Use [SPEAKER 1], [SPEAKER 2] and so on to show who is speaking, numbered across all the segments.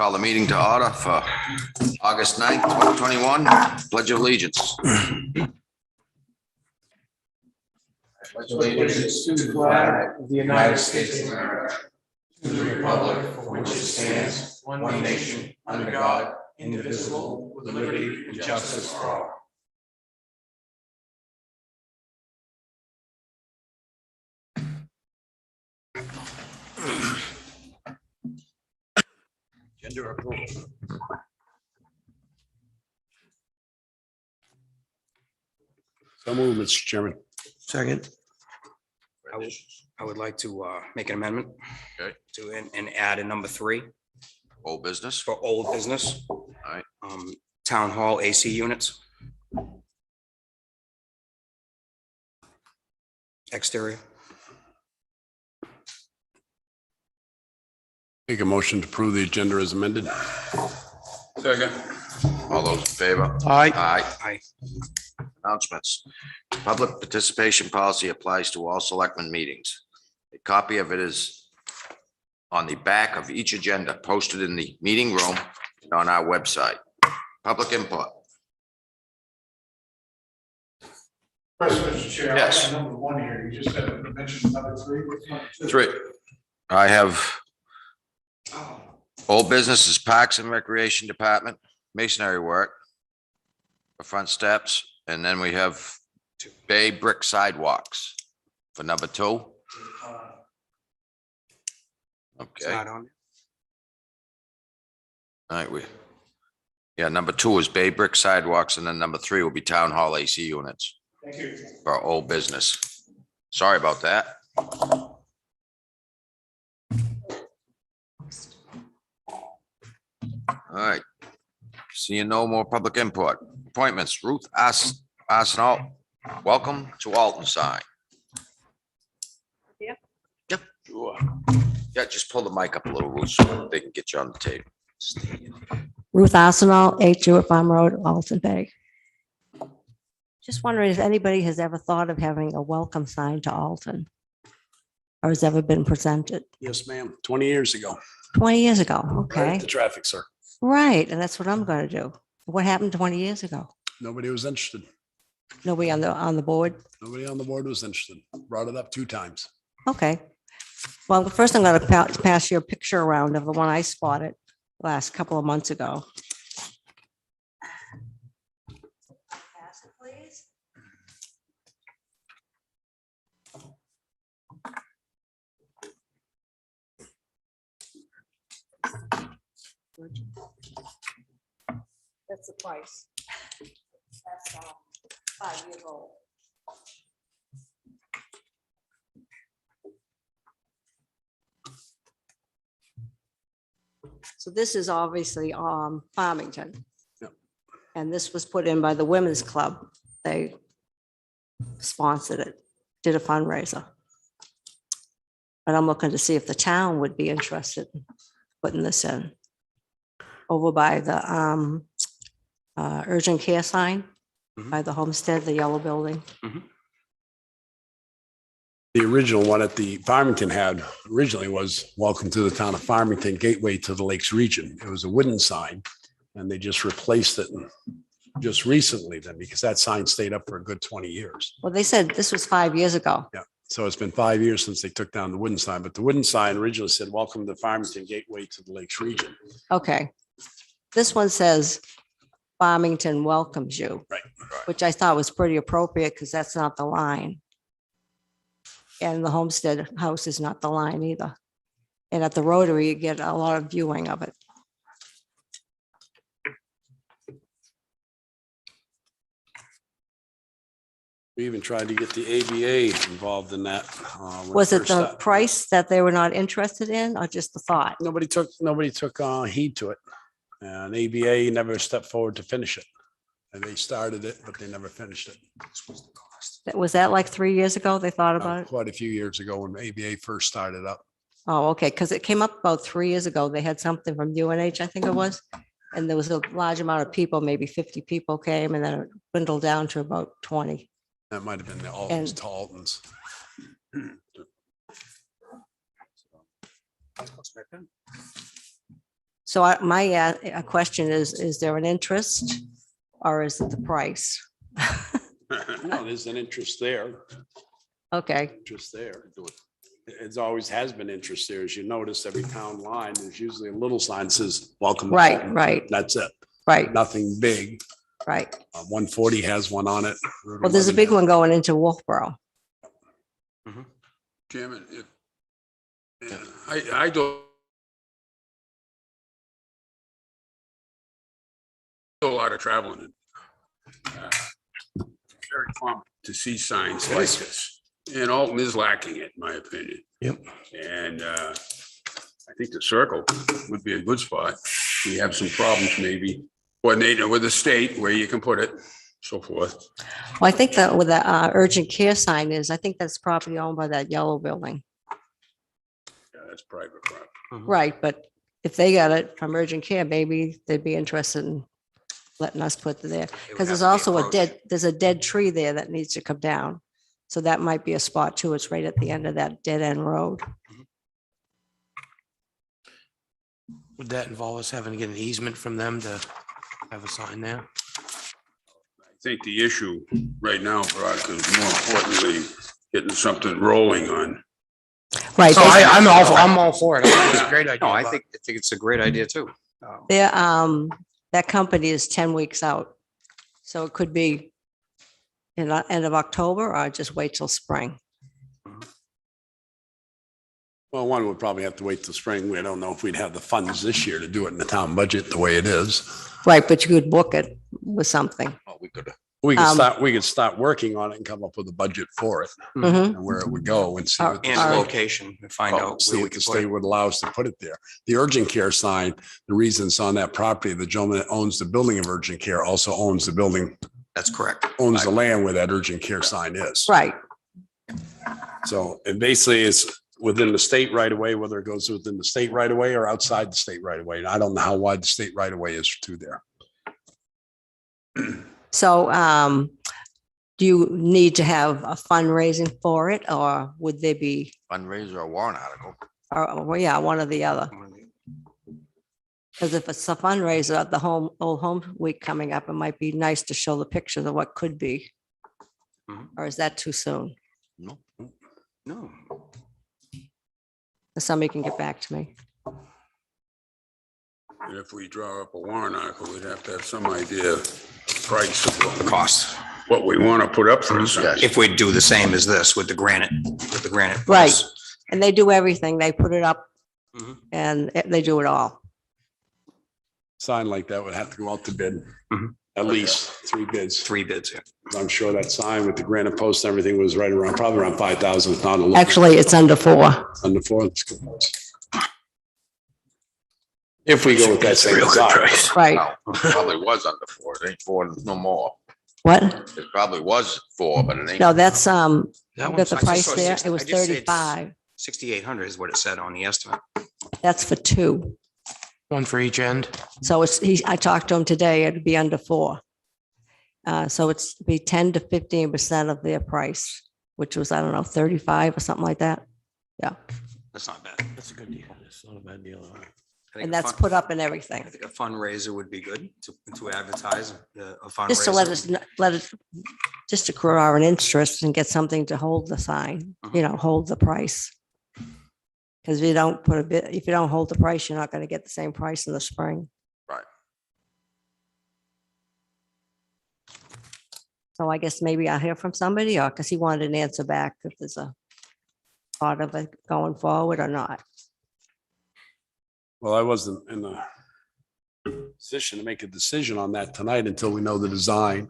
[SPEAKER 1] call the meeting to order for August 9th, 2021. Pledge of Allegiance.
[SPEAKER 2] Pledge allegiance to the flag of the United States of America, to the republic for which it stands, one nation, under God, indivisible, with liberty and justice for all.
[SPEAKER 1] Agenda approval.
[SPEAKER 3] So moved, Mr. Chairman.
[SPEAKER 4] Second.
[SPEAKER 5] I would like to make an amendment.
[SPEAKER 1] Okay.
[SPEAKER 5] To and add a number 3
[SPEAKER 1] Old business.
[SPEAKER 5] for old business.
[SPEAKER 1] All right.
[SPEAKER 5] Town hall AC units. Exterior.
[SPEAKER 3] Make a motion to approve the agenda as amended.
[SPEAKER 1] Second. All those in favor?
[SPEAKER 4] Aye.
[SPEAKER 1] Aye.
[SPEAKER 5] Aye.
[SPEAKER 1] Announcements. Public participation policy applies to all selectmen meetings. A copy of it is on the back of each agenda posted in the meeting room and on our website. Public input.
[SPEAKER 6] Mr. Chair,
[SPEAKER 1] Yes.
[SPEAKER 6] I got number 1 here, you just had mentioned number 3. What's number 2?
[SPEAKER 1] 3. I have old business is Parks and Recreation Department, masonry work, the front steps, and then we have Bay Brick Sidewalks for number 2.
[SPEAKER 5] It's
[SPEAKER 1] Okay,
[SPEAKER 5] not
[SPEAKER 1] all
[SPEAKER 5] on.
[SPEAKER 1] right, number 2 is Bay Brick Sidewalks, and then number 3 will be Town Hall AC units
[SPEAKER 6] Thank you.
[SPEAKER 1] for old business. Sorry about that. All right. Seeing no more public input. Appointments, Ruth Arsenal, welcome to Alton sign.
[SPEAKER 7] Yeah.
[SPEAKER 1] Yep. Sure. Yeah, just pull the mic up a little, Ruth, so they can get you on the table.
[SPEAKER 7] Ruth Arsenal, 8 Jewett Farm Road, Alton Bay. Just wondering if anybody has ever thought of having a welcome sign to Alton? Or has ever been presented?
[SPEAKER 3] Yes, ma'am. 20 years ago.
[SPEAKER 7] 20 years ago,
[SPEAKER 3] Right
[SPEAKER 7] okay.
[SPEAKER 3] at the traffic circle.
[SPEAKER 7] Right, and that's what I'm going to do. What happened 20 years ago?
[SPEAKER 3] Nobody was interested.
[SPEAKER 7] Nobody on the board?
[SPEAKER 3] Nobody on the board was interested. Brought it up 2 times.
[SPEAKER 7] Okay. Well, first I'm going to pass you a picture around of the one I spotted last couple of months ago. Pass it, please. That's the price. That's 5 years old. So this is obviously Farmington.
[SPEAKER 3] Yep.
[SPEAKER 7] And this was put in by the Women's Club. They sponsored it, did a fundraiser. But I'm looking to see if the town would be interested in putting this in. Over by the urgent care sign, by the homestead, the yellow building.
[SPEAKER 3] The original one at the Farmington had originally was welcome to the town of Farmington, gateway to the Lakes region. It was a wooden sign and they just replaced it just recently then because that sign stayed up for a good 20 years.
[SPEAKER 7] Well, they said this was 5 years ago.
[SPEAKER 3] Yeah. So it's been 5 years since they took down the wooden sign, but the wooden sign originally said, welcome to Farmington, gateway to the Lakes region.
[SPEAKER 7] Okay. This one says Farmington welcomes you.
[SPEAKER 3] Right.
[SPEAKER 7] Which I thought was pretty appropriate because that's not the line. And the Homestead House is not the line either. And at the Rotary, you get a lot of viewing of it.
[SPEAKER 3] We even tried to get the ABA involved in that. when
[SPEAKER 7] Was it
[SPEAKER 3] first
[SPEAKER 7] the
[SPEAKER 3] started.
[SPEAKER 7] price that they were not interested in or just the thought?
[SPEAKER 3] Nobody took heed to it. And ABA never stepped forward to finish it. And they started it, but they never finished it.
[SPEAKER 7] Was that like 3 years ago they thought about it?
[SPEAKER 3] Quite a few years ago when ABA first started up.
[SPEAKER 7] Oh, okay, because it came up about 3 years ago. They had something from UNH, I think it was. And there was a large amount of people, maybe 50 people came and then it dwindled down to about 20.
[SPEAKER 3] That might have been the
[SPEAKER 7] And-
[SPEAKER 3] Altons.
[SPEAKER 7] So my question is there an interest or is it the price?
[SPEAKER 3] No, there's an interest there,
[SPEAKER 7] Okay,
[SPEAKER 3] interest there. It's always has been interest there. As you notice, every town line, there's usually a little sign that says, welcome. to
[SPEAKER 7] right,
[SPEAKER 3] home."
[SPEAKER 7] right,
[SPEAKER 3] That's it.
[SPEAKER 7] right,
[SPEAKER 3] Nothing big.
[SPEAKER 7] right.
[SPEAKER 3] 140 has one on it. Route
[SPEAKER 7] Well, there's a
[SPEAKER 3] 11
[SPEAKER 7] big
[SPEAKER 3] has-
[SPEAKER 7] one going into Wolfboro.
[SPEAKER 2] Chairman, I do a lot of traveling. Very common to see signs like this, and Alton is lacking it, in my opinion.
[SPEAKER 5] Yep.
[SPEAKER 2] And I think the circle would be a good spot. We have some problems maybe coordinating with the state where you can put it, so forth.
[SPEAKER 7] Well, I think that with the urgent care sign is, I think that's property owned by that yellow building.
[SPEAKER 2] Yeah, that's private property.
[SPEAKER 7] Right, but if they got it from urgent care, maybe they'd be interested in letting us put it there. Because there's also there's a dead tree there that needs to come down. So that might be a spot too. It's right at the end of that dead end road.
[SPEAKER 5] Would that involve us having to get an easement from them to have a sign there?
[SPEAKER 2] I think the issue right now, Veronica, is more importantly, getting something rolling on.
[SPEAKER 7] Right.
[SPEAKER 5] So I'm all for it. I think it's a great idea.
[SPEAKER 4] No, I
[SPEAKER 5] but-
[SPEAKER 4] think it's a great idea too.
[SPEAKER 7] There, that company is 10 weeks out. So it could be in the end of October or just wait till spring.
[SPEAKER 3] Well, one would probably have to wait till spring. We don't know if we'd have the funds this year to do it in the town budget the way it is.
[SPEAKER 7] Right, but you could book it with something.
[SPEAKER 1] Oh, we could,
[SPEAKER 3] We could start working on it and come up with a budget for it
[SPEAKER 7] Mhm.
[SPEAKER 3] and where it would go and see. what the
[SPEAKER 4] And
[SPEAKER 7] All right.
[SPEAKER 4] location, and find out
[SPEAKER 3] See
[SPEAKER 4] where we
[SPEAKER 3] what the
[SPEAKER 4] can put
[SPEAKER 3] state
[SPEAKER 4] it.
[SPEAKER 3] would allow us to put it there. The urgent care sign, the reason it's on that property, the gentleman that owns the building of urgent care also owns the building,
[SPEAKER 4] That's correct.
[SPEAKER 3] owns the land where that urgent care sign is.
[SPEAKER 7] Right,
[SPEAKER 3] So it basically is within the state right away, whether it goes within the state right away or outside the state right away. And I don't know how wide the state right away is to there.
[SPEAKER 7] so do you need to have a fundraising for it or would they be,
[SPEAKER 1] fundraiser or warrant article.
[SPEAKER 7] or, well, yeah, one or the other? Because if it's a fundraiser at the Old Home Week coming up, it might be nice to show the pictures of what could be.
[SPEAKER 4] Mhm.
[SPEAKER 7] Or is that too soon?
[SPEAKER 1] No,
[SPEAKER 4] No,
[SPEAKER 7] Somebody can get back to me.
[SPEAKER 2] And if we draw up a warrant article, we'd have to have some idea of price of what
[SPEAKER 4] cost.
[SPEAKER 2] what we want to put up for the sign.
[SPEAKER 1] Yes.
[SPEAKER 4] If we do the same as this with the granite.
[SPEAKER 7] Right.
[SPEAKER 4] price.
[SPEAKER 7] And they do everything. They put it up
[SPEAKER 4] Mhm.
[SPEAKER 7] and they do it all.
[SPEAKER 3] Sign like that would have to go out to bid,
[SPEAKER 4] Mhm.
[SPEAKER 3] at least 3 bids.
[SPEAKER 4] 3 bids, yeah.
[SPEAKER 3] I'm sure that sign with the granite post and everything was right around, probably around 5,000, if not a little.
[SPEAKER 7] Actually, it's under 4.
[SPEAKER 3] Under 4. That's good. If we go with that same design.
[SPEAKER 7] Right.
[SPEAKER 1] no, it probably was under 4. It ain't 4 no more.
[SPEAKER 7] What?
[SPEAKER 1] It probably was 4, but it ain't.
[SPEAKER 7] No, that's,
[SPEAKER 5] That
[SPEAKER 7] you got
[SPEAKER 5] one's-
[SPEAKER 7] the
[SPEAKER 4] I just
[SPEAKER 7] price
[SPEAKER 4] saw
[SPEAKER 7] there.
[SPEAKER 4] six-
[SPEAKER 7] It was
[SPEAKER 4] I just said
[SPEAKER 7] 35.
[SPEAKER 4] 6,800 is what it said on the estimate.
[SPEAKER 7] That's for 2.
[SPEAKER 5] One for each end.
[SPEAKER 7] So I talked to him today, it'd be under 4. So it's be 10 to 15% of their price, which was, I don't know, 35 or something like that. Yeah.
[SPEAKER 4] That's not bad.
[SPEAKER 5] That's a good deal. It's not a bad deal.
[SPEAKER 4] I think
[SPEAKER 7] And
[SPEAKER 4] a
[SPEAKER 7] that's
[SPEAKER 4] fun-
[SPEAKER 7] put up and everything.
[SPEAKER 4] I think a fundraiser would be good to advertise a fundraiser.
[SPEAKER 7] Just to let it, just to grow our interest and get something to hold the sign, hold the price. Because if you don't put a bit, if you don't hold the price, you're not going to get the same price in the spring.
[SPEAKER 1] Right.
[SPEAKER 7] So I guess maybe I'll hear from somebody or because he wanted an answer back if there's a part of it going forward or not.
[SPEAKER 3] Well, I wasn't in the position to make a decision on that tonight until we know the design,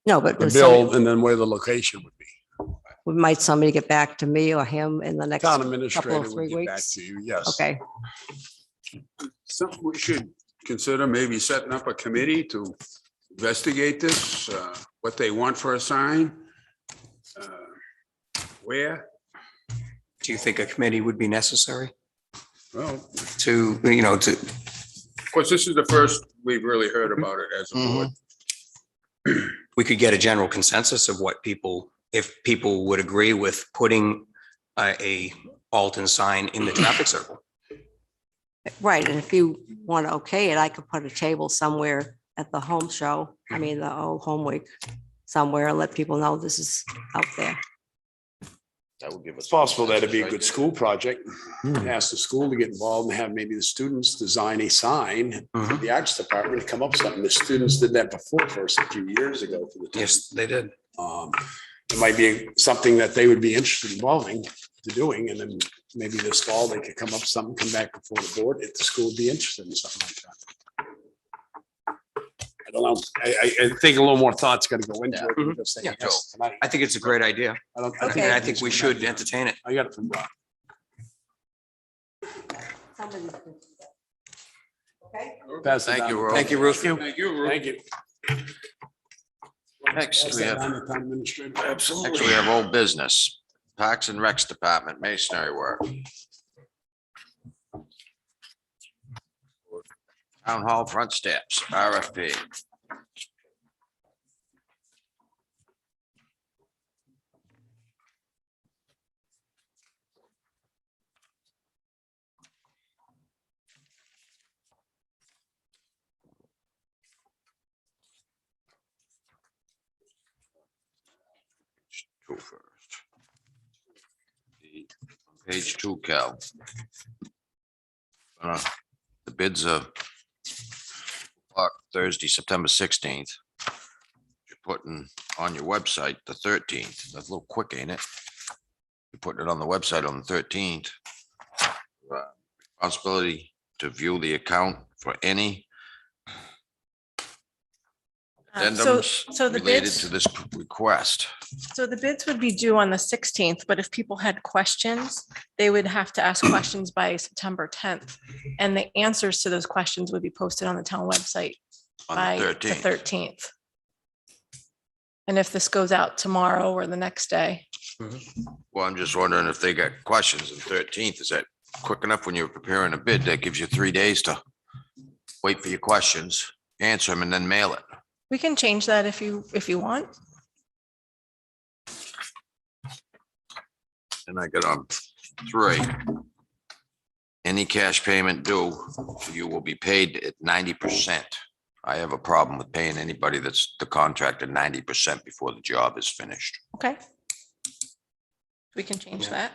[SPEAKER 7] No, but
[SPEAKER 3] the
[SPEAKER 7] there's somebody-
[SPEAKER 3] build, and then where the location would be.
[SPEAKER 7] might somebody get back to me or him in the next
[SPEAKER 3] Town
[SPEAKER 7] couple
[SPEAKER 3] administrator
[SPEAKER 7] of
[SPEAKER 3] would
[SPEAKER 7] 3
[SPEAKER 3] get back
[SPEAKER 7] weeks?
[SPEAKER 3] to you, yes.
[SPEAKER 7] Okay,
[SPEAKER 2] Something we should consider maybe setting up a committee to investigate this, what they want for a sign. Where,
[SPEAKER 4] Do you think a committee would be necessary
[SPEAKER 2] well,
[SPEAKER 4] to,
[SPEAKER 2] of course, this is the first we've really heard about it as a board.
[SPEAKER 4] we could get a general consensus of what if people would agree with putting a Alton sign in the traffic circle?
[SPEAKER 7] Right, and if you want to okay it, I could put a table somewhere at the home show, I mean, the old home week, somewhere, and let people know this is out there.
[SPEAKER 1] That would give us.
[SPEAKER 3] It's possible that'd be a
[SPEAKER 1] right
[SPEAKER 3] good
[SPEAKER 1] there.
[SPEAKER 3] school project. Ask the school to get involved and have maybe the students design a sign for the arts department to come up with something. The students did that before for us a few years ago for the town.
[SPEAKER 4] Yes, they did.
[SPEAKER 3] It might be something that they would be interested in involving to doing, and then maybe this fall they could come up with something, come back before the board if the school would be interested in something like that. I don't know. I think a little more thought's got to go into it. than just saying
[SPEAKER 4] Yeah.
[SPEAKER 3] yes tonight.
[SPEAKER 4] I think it's a great idea. I think we should entertain it.
[SPEAKER 3] I got it from Rob.
[SPEAKER 7] Okay.
[SPEAKER 3] Pass it
[SPEAKER 1] Thank
[SPEAKER 3] down.
[SPEAKER 1] you, Ro.
[SPEAKER 4] Thank you, Ruth.
[SPEAKER 6] Thank you, Ruth.
[SPEAKER 3] Thank you.
[SPEAKER 1] Next,
[SPEAKER 3] Pass
[SPEAKER 1] we
[SPEAKER 3] that
[SPEAKER 1] have,
[SPEAKER 3] down to town administrator.
[SPEAKER 1] next we have old business, Parks and Recs Department, masonry work. Town Hall front steps, RFP. Two first. Page 2, Cal. The bids are Thursday, September 16th. You're putting on your website the 13th. That's a little quick, ain't it? You're putting it on the website on the 13th. Responsibility to view the account for any addendums
[SPEAKER 8] So the
[SPEAKER 1] related
[SPEAKER 8] bids,
[SPEAKER 1] to this request.
[SPEAKER 8] so the bids would be due on the 16th, but if people had questions, they would have to ask questions by September 10th. And the answers to those questions would be posted on the town website
[SPEAKER 1] On
[SPEAKER 8] by
[SPEAKER 1] the
[SPEAKER 8] the
[SPEAKER 1] 13th.
[SPEAKER 8] 13th. And if this goes out tomorrow or the next day,
[SPEAKER 1] Well, I'm just wondering if they got questions on the 13th. Is that quick enough when you're preparing a bid? That gives you 3 days to wait for your questions, answer them, and then mail it.
[SPEAKER 8] we can change that if you want.
[SPEAKER 1] And I got on 3. Any cash payment due, you will be paid at 90%. I have a problem with paying anybody that's the contractor 90% before the job is finished.
[SPEAKER 8] Okay. We can change that.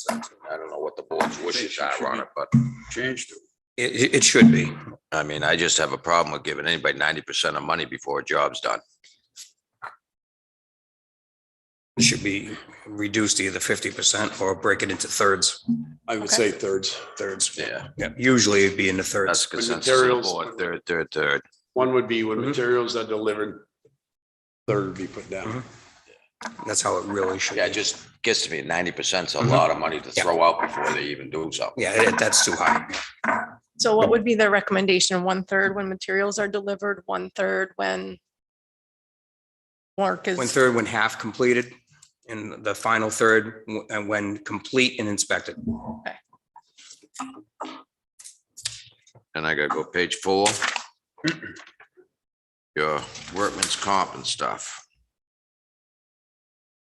[SPEAKER 1] I don't know what the board's wishes are on it, but
[SPEAKER 3] Changed.
[SPEAKER 4] It should be.
[SPEAKER 1] I mean, I just have a problem with giving anybody 90% of money before a job's done.
[SPEAKER 4] It should be reduced to either 50% or break it into thirds.
[SPEAKER 3] I would
[SPEAKER 8] Okay.
[SPEAKER 3] say thirds.
[SPEAKER 4] Thirds.
[SPEAKER 1] Yeah,
[SPEAKER 4] Yeah, usually it'd be in the
[SPEAKER 1] that's
[SPEAKER 4] thirds.
[SPEAKER 1] consensus of the
[SPEAKER 3] materials-
[SPEAKER 1] board. Third.
[SPEAKER 3] One would be when
[SPEAKER 4] Mhm.
[SPEAKER 3] materials are delivered. Third would be put down.
[SPEAKER 4] That's how it really should
[SPEAKER 1] Yeah, it
[SPEAKER 4] be.
[SPEAKER 1] just gets to me 90% is a
[SPEAKER 4] Mhm.
[SPEAKER 1] lot of money to
[SPEAKER 4] Yeah.
[SPEAKER 1] throw out before they even do something.
[SPEAKER 4] Yeah, that's too high.
[SPEAKER 8] So what would be the recommendation? 1/3 when materials are delivered, 1/3 when work is.
[SPEAKER 4] 1/3 when half completed, and the final third when complete and inspected.
[SPEAKER 1] And I gotta go page 4. Your workman's comp and stuff.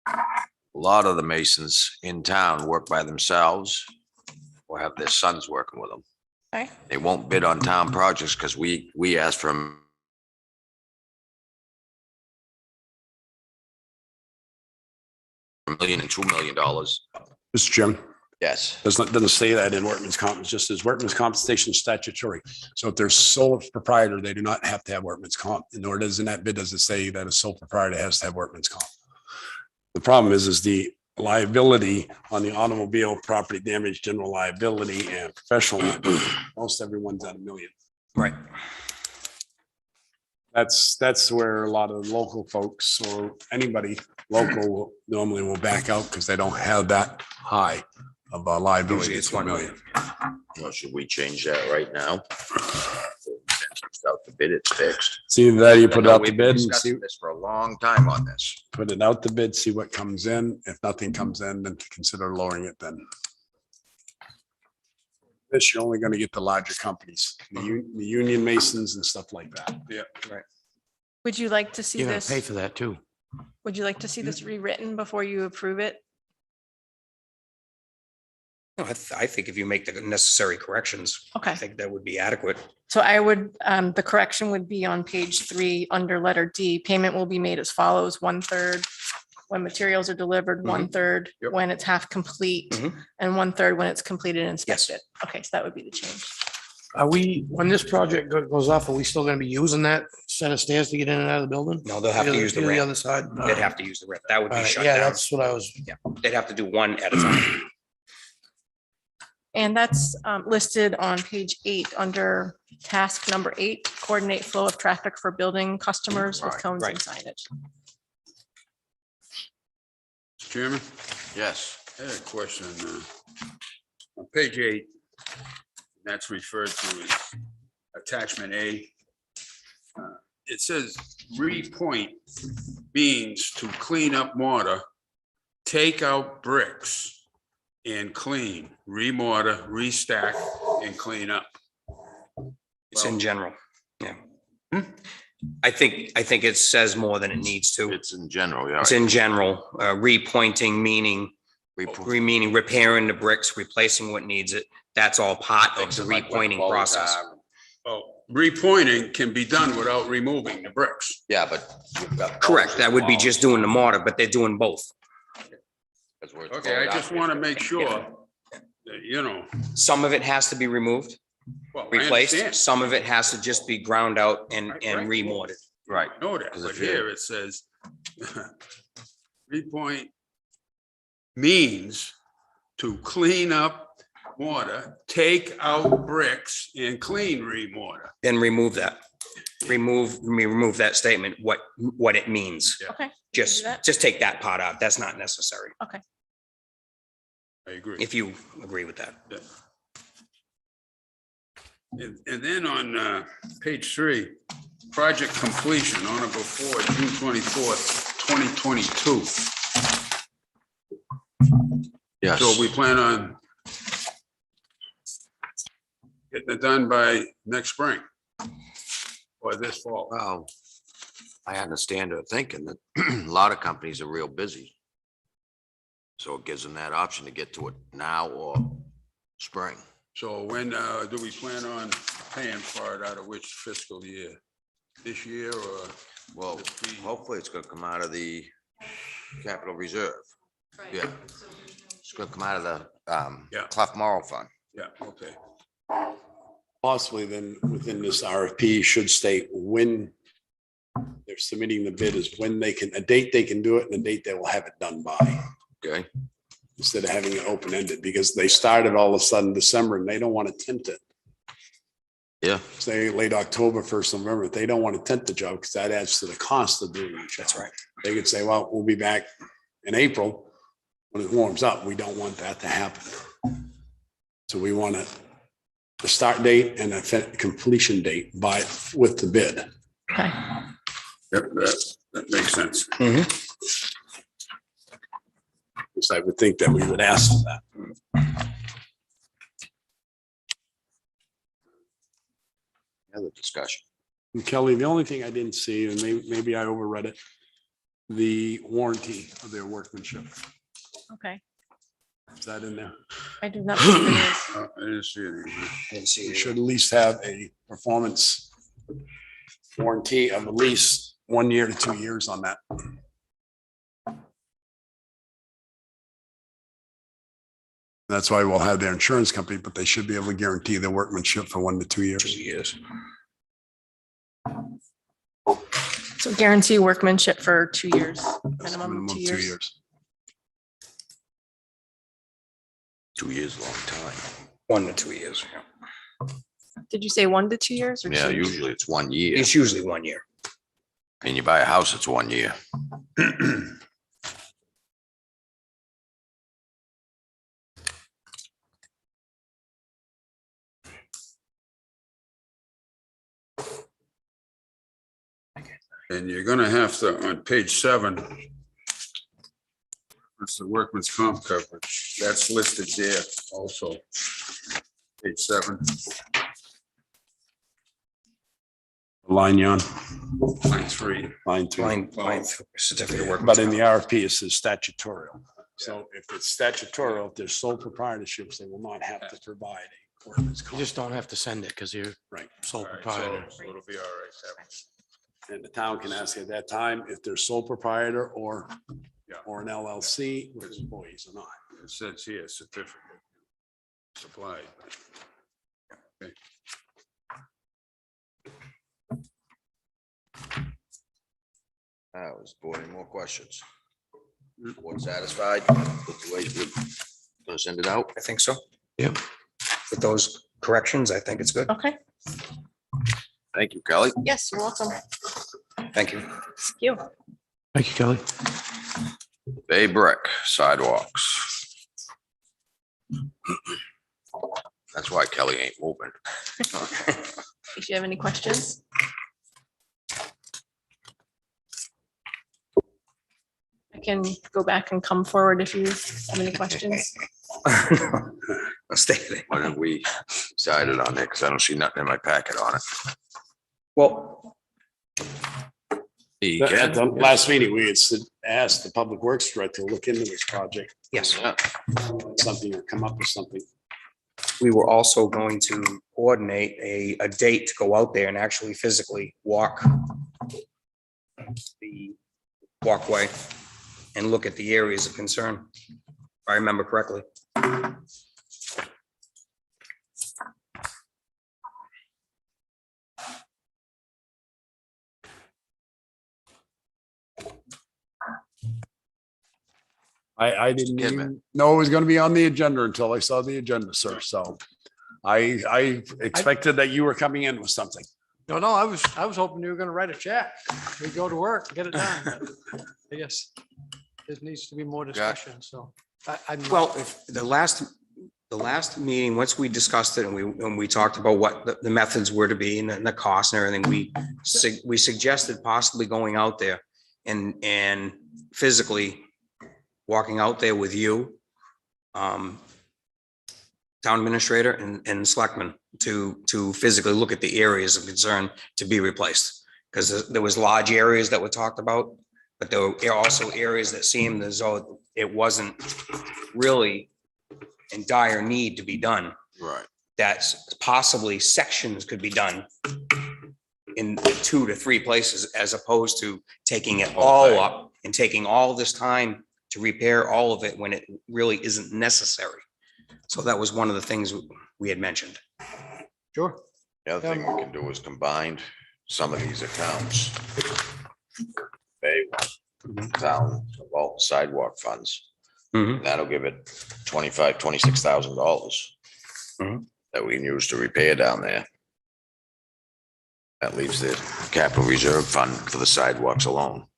[SPEAKER 1] A lot of the masons in town work by themselves or have their sons working with them.
[SPEAKER 8] Okay.
[SPEAKER 1] They won't bid on town projects because we ask for $1 million and $2 million.
[SPEAKER 3] Mr. Chairman,
[SPEAKER 1] Yes.
[SPEAKER 3] doesn't say that in workman's comp. It's just as workman's compensation statutory. So if there's sole proprietor, they do not have to have workman's comp. Nor does in that bid does it say that a sole proprietor has to have workman's comp. The problem is the liability on the automobile, property damage, general liability, and professional liability. Most everyone's at $1 million.
[SPEAKER 4] Right.
[SPEAKER 3] That's where a lot of local folks or anybody local normally will back out because they don't have that high of a liability.
[SPEAKER 4] Usually it's
[SPEAKER 3] to $1
[SPEAKER 4] 1
[SPEAKER 3] million.
[SPEAKER 1] Well, should we change that right now? Out the bid, it's fixed.
[SPEAKER 3] See that you put
[SPEAKER 1] I know
[SPEAKER 3] out the
[SPEAKER 1] we've been
[SPEAKER 3] bid and see,
[SPEAKER 1] discussing this for a long time on this.
[SPEAKER 3] put it out the bid, see what comes in. If nothing comes in, then consider lowering it then. This, you're only gonna get the larger companies, the union masons and stuff like that.
[SPEAKER 4] Yeah, right.
[SPEAKER 8] Would you like to see
[SPEAKER 5] You're gonna
[SPEAKER 8] this?
[SPEAKER 5] pay for that too.
[SPEAKER 8] Would you like to see this rewritten before you approve it?
[SPEAKER 4] I think if you make the necessary corrections, I
[SPEAKER 8] Okay.
[SPEAKER 4] think that would be adequate.
[SPEAKER 8] So I would, the correction would be on page 3 under letter D. Payment will be made as follows: 1/3 when materials are delivered, 1/3
[SPEAKER 1] Yep.
[SPEAKER 8] when it's half complete,
[SPEAKER 4] Mhm.
[SPEAKER 8] and 1/3 when it's completed and inspected. Okay, so that would be the change.
[SPEAKER 5] Are we, when this project goes off, are we still gonna be using that set of stairs to get in and out of the building?
[SPEAKER 4] No, they'll have to use the
[SPEAKER 5] The
[SPEAKER 4] ramp.
[SPEAKER 5] other side?
[SPEAKER 4] They'd have to use the ramp. That would be
[SPEAKER 5] Alright,
[SPEAKER 4] shut
[SPEAKER 5] yeah,
[SPEAKER 4] down.
[SPEAKER 5] that's what I was,
[SPEAKER 4] They'd have to do one at a time.
[SPEAKER 8] And that's listed on page 8 under task number 8, coordinate flow of traffic for building customers with
[SPEAKER 1] Right,
[SPEAKER 8] cones and
[SPEAKER 4] right.
[SPEAKER 8] signage.
[SPEAKER 2] Chairman,
[SPEAKER 1] Yes.
[SPEAKER 2] I had a question. On page 8, that's referred to as attachment A. It says repoint means to clean up mortar, take out bricks and clean, remortar, restack and clean up.
[SPEAKER 4] It's in
[SPEAKER 2] Well-
[SPEAKER 4] general. Yeah. I think it says more than it needs to.
[SPEAKER 1] It's in general, yeah.
[SPEAKER 4] It's in general, repointing, meaning meaning repairing the bricks, replacing what needs it. That's all part of the repointing process.
[SPEAKER 2] Oh, repointing can be done without removing the bricks.
[SPEAKER 1] Yeah, but. you've got
[SPEAKER 4] Correct. That would be just doing the mortar, but they're doing both.
[SPEAKER 1] That's where it's
[SPEAKER 2] Okay, I
[SPEAKER 1] going
[SPEAKER 2] just
[SPEAKER 1] out.
[SPEAKER 2] want to make sure that, you know,
[SPEAKER 4] Some of it has to be removed,
[SPEAKER 2] well, I
[SPEAKER 4] replaced.
[SPEAKER 2] understand.
[SPEAKER 4] Some of it has to just be ground out and
[SPEAKER 2] Right.
[SPEAKER 4] remortared.
[SPEAKER 1] Right.
[SPEAKER 2] I know that,
[SPEAKER 1] 'Cause
[SPEAKER 2] but
[SPEAKER 1] if you-
[SPEAKER 2] here it says repoint means to clean up mortar, take out bricks and clean remortar.
[SPEAKER 4] Then remove that. Remove that statement, what it means.
[SPEAKER 2] Yeah.
[SPEAKER 8] Okay.
[SPEAKER 4] Just,
[SPEAKER 8] do that.
[SPEAKER 4] just take that part out. That's not necessary,
[SPEAKER 2] I agree.
[SPEAKER 4] if you agree with that.
[SPEAKER 2] And then on page 3, project completion on or before June 24th, 2022.
[SPEAKER 1] Yes.
[SPEAKER 2] So we plan on getting it done by next spring or this fall.
[SPEAKER 1] Well, I understand her thinking that a lot of companies are real busy. So it gives them that option to get to it now or spring.
[SPEAKER 2] So when do we plan on paying for it, out of which fiscal year? This year or?
[SPEAKER 1] Well, hopefully it's gonna come out of the capital reserve. Yeah. It's gonna come out of the
[SPEAKER 2] Yeah.
[SPEAKER 1] Clough Moral Fund.
[SPEAKER 2] Yeah, okay.
[SPEAKER 3] Possibly then within this RFP should state when they're submitting the bid is when they can, a date they can do it and a date they will have it done by,
[SPEAKER 1] Okay.
[SPEAKER 3] instead of having it open-ended, because they started all of a sudden December and they don't want to tint it.
[SPEAKER 1] Yeah.
[SPEAKER 3] Say late October, 1st November, they don't want to tent the job because that adds to the cost of doing the job.
[SPEAKER 4] That's right.
[SPEAKER 3] They could say, well, we'll be back in April when it warms up. We don't want that to happen. So we want a start date and a completion date with the bid.
[SPEAKER 8] Okay.
[SPEAKER 2] Yep, that makes sense.
[SPEAKER 3] Because I would think that we would ask for that.
[SPEAKER 1] Other discussion.
[SPEAKER 3] And Kelly, the only thing I didn't see, and maybe I overread it, the warranty of their workmanship.
[SPEAKER 8] Okay.
[SPEAKER 3] Is that in there?
[SPEAKER 8] I do not believe it is.
[SPEAKER 2] I didn't see anything.
[SPEAKER 4] Didn't see
[SPEAKER 3] We
[SPEAKER 4] it.
[SPEAKER 3] should at least have a performance warranty of at least 1 year to 2 years on that. That's why we'll have their insurance company, but they should be able to guarantee their workmanship for 1 to 2 years.
[SPEAKER 4] 2 years.
[SPEAKER 8] So guarantee workmanship for 2 years, minimum 2
[SPEAKER 3] 2
[SPEAKER 8] years.
[SPEAKER 1] 2 years, long time.
[SPEAKER 4] 1 to 2 years. Yeah.
[SPEAKER 8] Did you say 1 to 2 years? or
[SPEAKER 1] Yeah,
[SPEAKER 8] 2?
[SPEAKER 1] usually it's 1 year.
[SPEAKER 4] It's usually 1 year.
[SPEAKER 1] And you buy a house, it's 1 year.
[SPEAKER 2] And you're gonna have to, on page 7, that's the workman's comp coverage. That's listed there also. Page 7,
[SPEAKER 3] Line you on,
[SPEAKER 2] line 3.
[SPEAKER 3] line 2.
[SPEAKER 4] Line certificate of work.
[SPEAKER 3] But in the RFP, it says statutorial. So if it's statutory, if there's sole proprietorships, they will not have to provide a workman's
[SPEAKER 5] You
[SPEAKER 3] comp.
[SPEAKER 5] just don't have to send it because you're
[SPEAKER 3] Right.
[SPEAKER 5] sole
[SPEAKER 6] All right,
[SPEAKER 5] proprietor.
[SPEAKER 6] so it'll be all right.
[SPEAKER 3] And the town can ask at that time if they're sole proprietor
[SPEAKER 6] Yeah.
[SPEAKER 3] or an LLC with employees or not.
[SPEAKER 6] It says here certificate supplied.
[SPEAKER 1] Was board any more questions? Board satisfied with the way we're gonna send it out?
[SPEAKER 4] I think so.
[SPEAKER 5] Yep.
[SPEAKER 4] With those corrections, I think it's good.
[SPEAKER 8] Okay,
[SPEAKER 1] Thank you, Kelly.
[SPEAKER 8] yes, you're welcome.
[SPEAKER 4] Thank you.
[SPEAKER 8] Thank you.
[SPEAKER 5] Thank you, Kelly.
[SPEAKER 1] Bay Brick sidewalks. That's why Kelly ain't moving.
[SPEAKER 8] If you have any questions. I can go back and come forward if you have any questions.
[SPEAKER 4] I'll stay there.
[SPEAKER 1] What have we decided on there? Because I don't see nothing in my packet on it.
[SPEAKER 4] Well,
[SPEAKER 1] You
[SPEAKER 3] At the
[SPEAKER 1] can?
[SPEAKER 3] last meeting, we had asked the Public Works Director to look into this project,
[SPEAKER 4] yes,
[SPEAKER 1] Yeah.
[SPEAKER 3] something or come up with something.
[SPEAKER 4] we were also going to coordinate a date to go out there and actually physically walk the walkway and look at the areas of concern, if I remember correctly.
[SPEAKER 3] I didn't
[SPEAKER 1] Kidman.
[SPEAKER 3] even know it was going to be on the agenda until I saw the agenda, sir. So I expected that you were coming in with something.
[SPEAKER 2] No, I was hoping you were gonna write a check. We go to work, get it done. I guess there needs to be more discussion, so.
[SPEAKER 4] Well, if the last meeting, once we discussed it and we talked about what the methods were to be and the cost and everything, we suggested possibly going out there and physically walking out there with you, town administrator and selectmen to physically look at the areas of concern to be replaced. Because there was large areas that were talked about, but there were also areas that seemed as though it wasn't really in dire need to be done.
[SPEAKER 1] Right.
[SPEAKER 4] That's possibly sections could be done in 2 to 3 places as opposed to taking it all up and taking all this time to repair all of it when it really isn't necessary. So that was one of the things we had mentioned.
[SPEAKER 2] Sure.
[SPEAKER 1] The other thing we can do is combine some of these accounts. Bay town vault sidewalk funds.
[SPEAKER 4] Mhm.
[SPEAKER 1] That'll give it $26,000
[SPEAKER 4] Mhm.
[SPEAKER 1] that we can use to repair down there. That leaves the capital reserve fund for the sidewalks alone.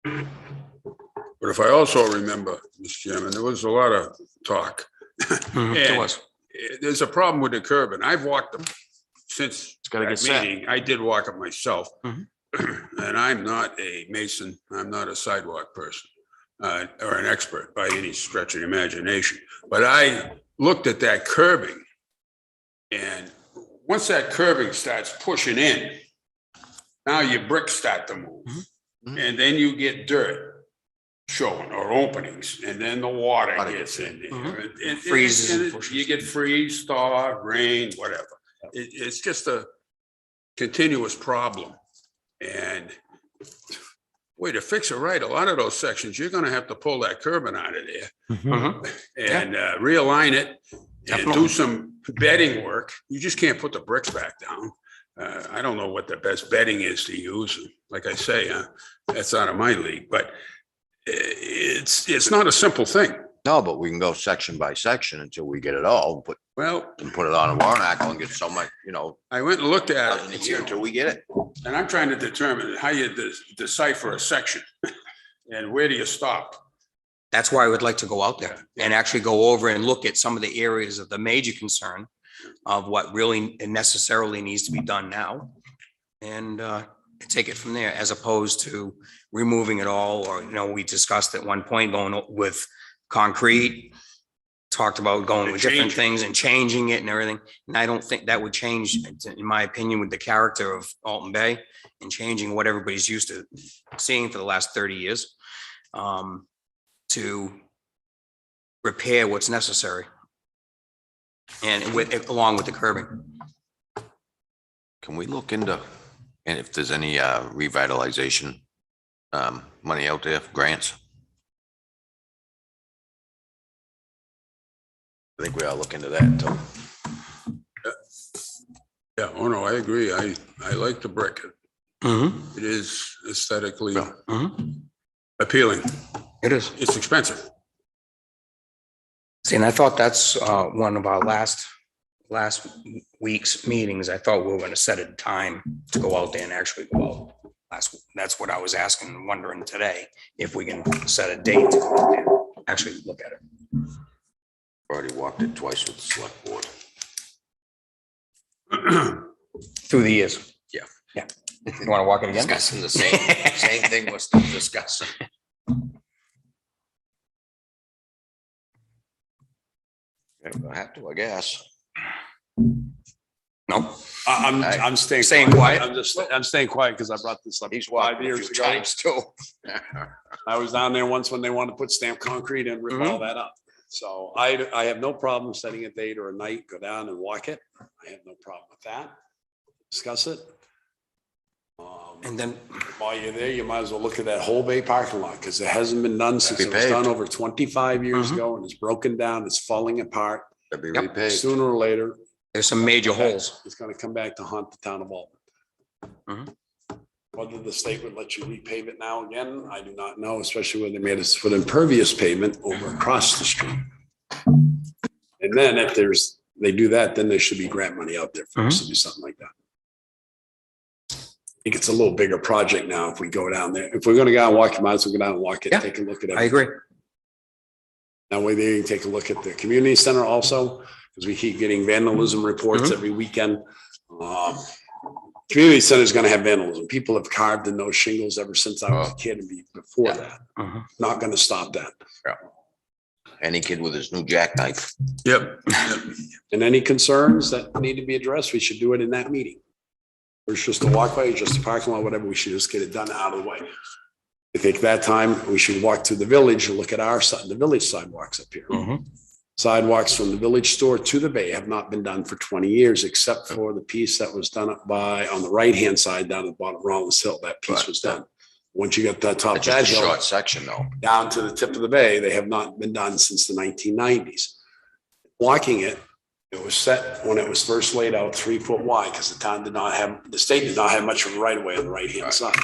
[SPEAKER 6] But if I also remember, Mr. Chairman, there was a lot of talk.
[SPEAKER 4] It was.
[SPEAKER 6] There's a problem with the curb, and I've walked them since
[SPEAKER 1] gotta
[SPEAKER 6] that
[SPEAKER 1] get set.
[SPEAKER 6] meeting. I did walk it myself.
[SPEAKER 4] Mhm.
[SPEAKER 6] And I'm not a mason, I'm not a sidewalk person, or an expert by any stretch of the imagination. But I looked at that curbing, and once that curbing starts pushing in, now your bricks start to move.
[SPEAKER 1] Mhm.
[SPEAKER 6] And then you get dirt showing or openings, and then the water
[SPEAKER 1] Water
[SPEAKER 6] gets in there.
[SPEAKER 4] Mhm.
[SPEAKER 6] And
[SPEAKER 4] Freezes and
[SPEAKER 6] and
[SPEAKER 4] pushes.
[SPEAKER 6] you get freeze, thaw, rain, whatever. It's just a continuous problem. And way to fix it right, a lot of those sections, you're gonna have to pull that curbing out of there
[SPEAKER 4] Mhm.
[SPEAKER 6] and realign it and
[SPEAKER 4] Definitely.
[SPEAKER 6] do some bedding work. You just can't put the bricks back down. I don't know what the best bedding is to use. Like I say, that's out of my league, but it's not a simple thing.
[SPEAKER 1] No, but we can go section by section until we get it all,
[SPEAKER 6] Well,
[SPEAKER 1] and put it on a warrant article and get so much,
[SPEAKER 6] I went and looked at
[SPEAKER 1] $1,000 a year until we get it.
[SPEAKER 6] and I'm trying to determine how you decipher a section and where do you stop?
[SPEAKER 4] That's why I would like to go out there and actually go over and look at some of the areas of the major concern of what really necessarily needs to be done now. And take it from there as opposed to removing it all, or, we discussed at one point going with concrete, talked about going with different
[SPEAKER 6] Changing.
[SPEAKER 4] things and changing it and everything. And I don't think that would change, in my opinion, with the character of Alton Bay and changing what everybody's used to seeing for the last 30 years. to repair what's necessary. And along with the curbing.
[SPEAKER 1] Can we look into, and if there's any revitalization money out there, grants? I think we ought to look into that too.
[SPEAKER 6] Yeah, oh no, I agree. I like the brick.
[SPEAKER 4] Mm-hmm.
[SPEAKER 6] It is aesthetically
[SPEAKER 4] Mm-hmm.
[SPEAKER 6] appealing.
[SPEAKER 4] It is.
[SPEAKER 6] It's expensive.
[SPEAKER 4] See, and I thought that's one of our last week's meetings. I thought we were going to set a time to go out there and actually go out. That's what I was asking and wondering today, if we can set a date to go out there, actually look at it.
[SPEAKER 1] Already walked it twice with the select board.
[SPEAKER 4] Through the years.
[SPEAKER 1] Yeah.
[SPEAKER 4] Yeah. You want to walk it again?
[SPEAKER 1] Discussing the same thing we're still discussing. Yeah, we'll have to, I guess.
[SPEAKER 4] No.
[SPEAKER 3] I'm staying.
[SPEAKER 4] Staying quiet?
[SPEAKER 3] I'm staying quiet because I brought this up
[SPEAKER 1] He's
[SPEAKER 3] 5
[SPEAKER 1] walked a
[SPEAKER 3] years
[SPEAKER 1] few
[SPEAKER 3] ago.
[SPEAKER 1] times too.
[SPEAKER 3] I was down there once when they wanted to put stamped concrete and rip all that up. So I have no problem setting a date or a night, go down and walk it. I have no problem with that. Discuss it.
[SPEAKER 4] And then,
[SPEAKER 3] While you're there, you might as well look at that whole Bay parking lot because it hasn't been done since
[SPEAKER 1] Be
[SPEAKER 3] it was
[SPEAKER 1] paved.
[SPEAKER 3] done over 25 years ago and it's broken down, it's falling apart.
[SPEAKER 1] That'd be
[SPEAKER 4] Yep.
[SPEAKER 1] repaved.
[SPEAKER 3] Sooner or later,
[SPEAKER 4] there's some major holes.
[SPEAKER 3] it's gonna come back to haunt the town of Alton.
[SPEAKER 4] Mhm.
[SPEAKER 3] Whether the state would let you repave it now again, I do not know, especially when they made us put impervious pavement over across the street. And then if they do that, then there should be grant money out there for us to do something like that. I think it's a little bigger project now if we go down there. If we're gonna go out and walk, you might as well go down and walk it,
[SPEAKER 4] Yeah,
[SPEAKER 3] take a look at it.
[SPEAKER 4] I agree.
[SPEAKER 3] That way they can take a look at the community center also, because we keep getting vandalism reports every weekend. Community center is gonna have vandalism. People have carved in those shingles ever since I was a kid and before that.
[SPEAKER 4] Mhm.
[SPEAKER 3] Not gonna stop that.
[SPEAKER 1] Any kid with his new jackknife.
[SPEAKER 6] Yep.
[SPEAKER 3] And any concerns that need to be addressed, we should do it in that meeting. Or it's just a walkway, just a parking lot, whatever, we should just get it done out of the way. I think that time we should walk through the village and look at our side, the village sidewalks up here.
[SPEAKER 4] Mhm.
[SPEAKER 3] Sidewalks from the village store to the bay have not been done for 20 years, except for the piece that was done up on the right-hand side down at the bottom of Rollins Hill. That piece was done. Once you get that top of
[SPEAKER 1] That's
[SPEAKER 3] that
[SPEAKER 1] just a
[SPEAKER 3] hill
[SPEAKER 1] short section though.
[SPEAKER 3] down to the tip of the bay, they have not been done since the 1990s. Walking it, it was set when it was first laid out 3 foot wide because the state did not have much of a right of way on the right-hand side.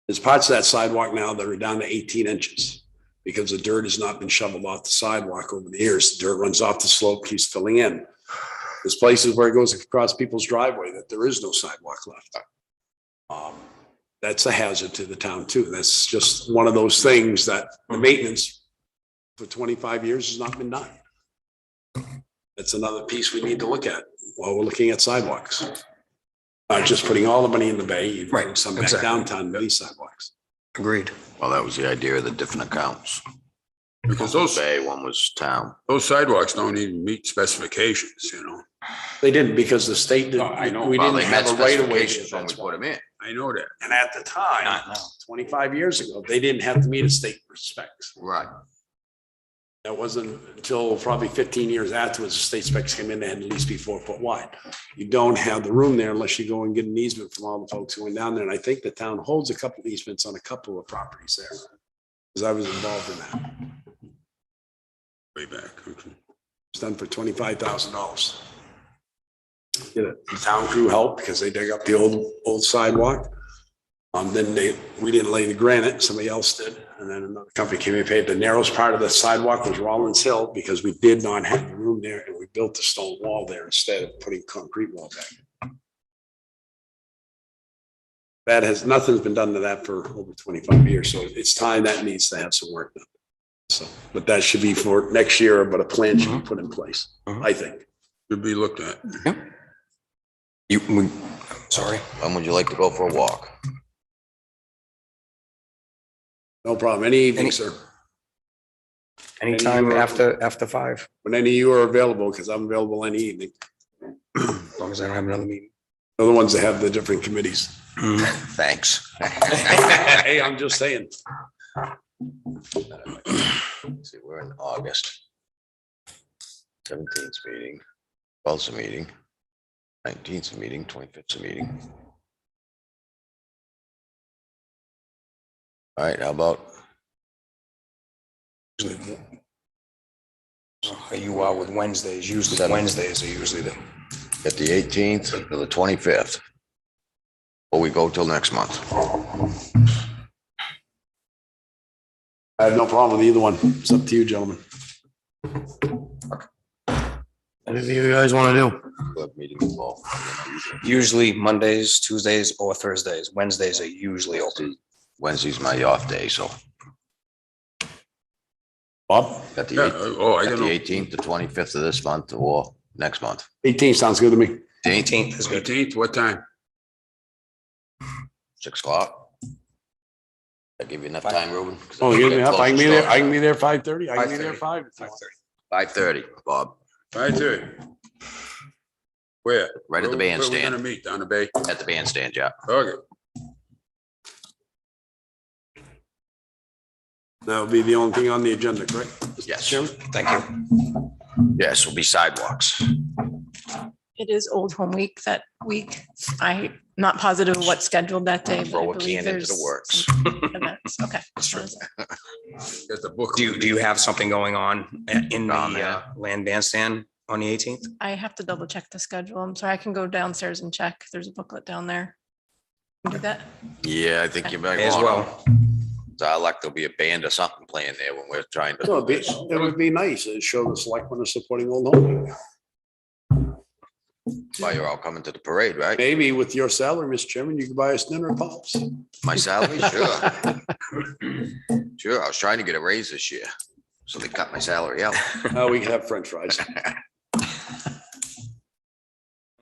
[SPEAKER 3] There's parts of that sidewalk now that are down to 18 inches because the dirt has not been shoveled off the sidewalk over the years. The dirt runs off the slope, keeps filling in. There's places where it goes across people's driveway that there is no sidewalk left. That's a hazard to the town too. That's just one of those things that the maintenance for 25 years has not been done. That's another piece we need to look at while we're looking at sidewalks. Not just putting all the money in the bay, you bring
[SPEAKER 4] Right,
[SPEAKER 3] some back
[SPEAKER 4] exactly.
[SPEAKER 3] downtown to these sidewalks.
[SPEAKER 4] Agreed.
[SPEAKER 1] Well, that was the idea of the different accounts.
[SPEAKER 6] Because
[SPEAKER 1] One was Bay, one was town.
[SPEAKER 6] those sidewalks don't even meet specifications, you know.
[SPEAKER 3] They didn't because the state didn't,
[SPEAKER 6] No, I know.
[SPEAKER 3] we
[SPEAKER 1] Well,
[SPEAKER 3] didn't
[SPEAKER 1] they met
[SPEAKER 3] have a right of way.
[SPEAKER 1] specifications when we put them in.
[SPEAKER 6] I know that.
[SPEAKER 3] And at the time,
[SPEAKER 4] Not now.
[SPEAKER 3] 25 years ago, they didn't have to meet a state specs.
[SPEAKER 1] Right.
[SPEAKER 3] That wasn't until probably 15 years afterwards, the state specs came in, they had to at least be 4 foot wide. You don't have the room there unless you go and get an easement from all the folks who went down there. And I think the town holds a couple of easements on a couple of properties there. Because I was involved in that.
[SPEAKER 6] Way back. Okay.
[SPEAKER 3] It's done for $25,000. Get a town crew help because they dug up the old sidewalk. Then we didn't lay the granite, somebody else did. And then another company came and paved the narrowest part of the sidewalk was Rollins Hill because we did not have the room there and we built a stone wall there instead of putting concrete wall back. Nothing's been done to that for over 25 years. So it's time that needs to have some work done. So, but that should be for next year, but a plan should be put in place, I think.
[SPEAKER 6] Should be looked at.
[SPEAKER 4] Sorry.
[SPEAKER 1] When would you like to go for a walk?
[SPEAKER 3] No problem. Any evening, sir.
[SPEAKER 4] Anytime after 5,
[SPEAKER 3] When any of you are available, because I'm available any evening.
[SPEAKER 4] as long as I don't have another meeting.
[SPEAKER 3] They're the ones that have the different committees.
[SPEAKER 1] Thanks.
[SPEAKER 3] Hey, I'm just saying.
[SPEAKER 1] See, we're in August. 17th meeting, 12th meeting, 19th meeting, 25th meeting. All right, how about,
[SPEAKER 4] Are you out with Wednesdays? Usually Wednesdays are usually the,
[SPEAKER 1] at the 18th to the 25th? Or we go till next month?
[SPEAKER 3] I have no problem with either one. It's up to you, gentlemen.
[SPEAKER 5] Whatever you guys want to do.
[SPEAKER 1] We'll have meeting involved.
[SPEAKER 4] usually Mondays, Tuesdays, or Thursdays. Wednesdays are usually open.
[SPEAKER 1] Wednesday's my off day, so
[SPEAKER 3] Bob,
[SPEAKER 1] at the
[SPEAKER 6] Yeah,
[SPEAKER 1] 18th,
[SPEAKER 6] oh, I
[SPEAKER 1] at
[SPEAKER 6] don't
[SPEAKER 1] the
[SPEAKER 6] know.
[SPEAKER 1] 18th to 25th of this month or next month.
[SPEAKER 3] 18 sounds good to me.
[SPEAKER 4] 18th is good.
[SPEAKER 6] 18th, what time?
[SPEAKER 1] 6 o'clock. I give you enough time, Ruben?
[SPEAKER 3] Oh, you can I can be there. I can be there 5:30. I can be there 5.
[SPEAKER 1] 5:30, Bob,
[SPEAKER 6] 5:30. Where?
[SPEAKER 1] right at the
[SPEAKER 6] Where we gonna
[SPEAKER 1] bandstand,
[SPEAKER 6] meet? Down the bay?
[SPEAKER 1] at the bandstand, yeah.
[SPEAKER 6] Okay.
[SPEAKER 3] That'll be the only thing on the agenda, correct?
[SPEAKER 1] Yes,
[SPEAKER 3] Chairman?
[SPEAKER 4] Thank you.
[SPEAKER 1] yes, will be sidewalks.
[SPEAKER 8] It is Old Home Week that week. I'm not positive of what's scheduled that day. but I
[SPEAKER 1] Throw a
[SPEAKER 8] believe
[SPEAKER 1] can into
[SPEAKER 8] there's
[SPEAKER 1] the works.
[SPEAKER 8] some events. Okay.
[SPEAKER 6] Get the book.
[SPEAKER 4] Do you have something going on in
[SPEAKER 1] Down
[SPEAKER 4] the
[SPEAKER 1] there.
[SPEAKER 4] land bandstand on the 18th?
[SPEAKER 8] I have to double check the schedule. I'm sorry. I can go downstairs and check. There's a booklet down there. Can do that.
[SPEAKER 1] Yeah, I think you better.
[SPEAKER 4] As
[SPEAKER 1] go on.
[SPEAKER 4] well.
[SPEAKER 1] So I like there'll be a band or something playing there when we're trying to.
[SPEAKER 3] No, it would be nice. It'd show the selectmen are supporting Old Home Week.
[SPEAKER 1] Why you're all coming to the parade, right?
[SPEAKER 3] Maybe with your salary, Mr. Chairman, you could buy us dinner at Pops.
[SPEAKER 1] My salary, sure. Sure, I was trying to get a raise this year, so they cut my salary out.
[SPEAKER 3] We could have French fries.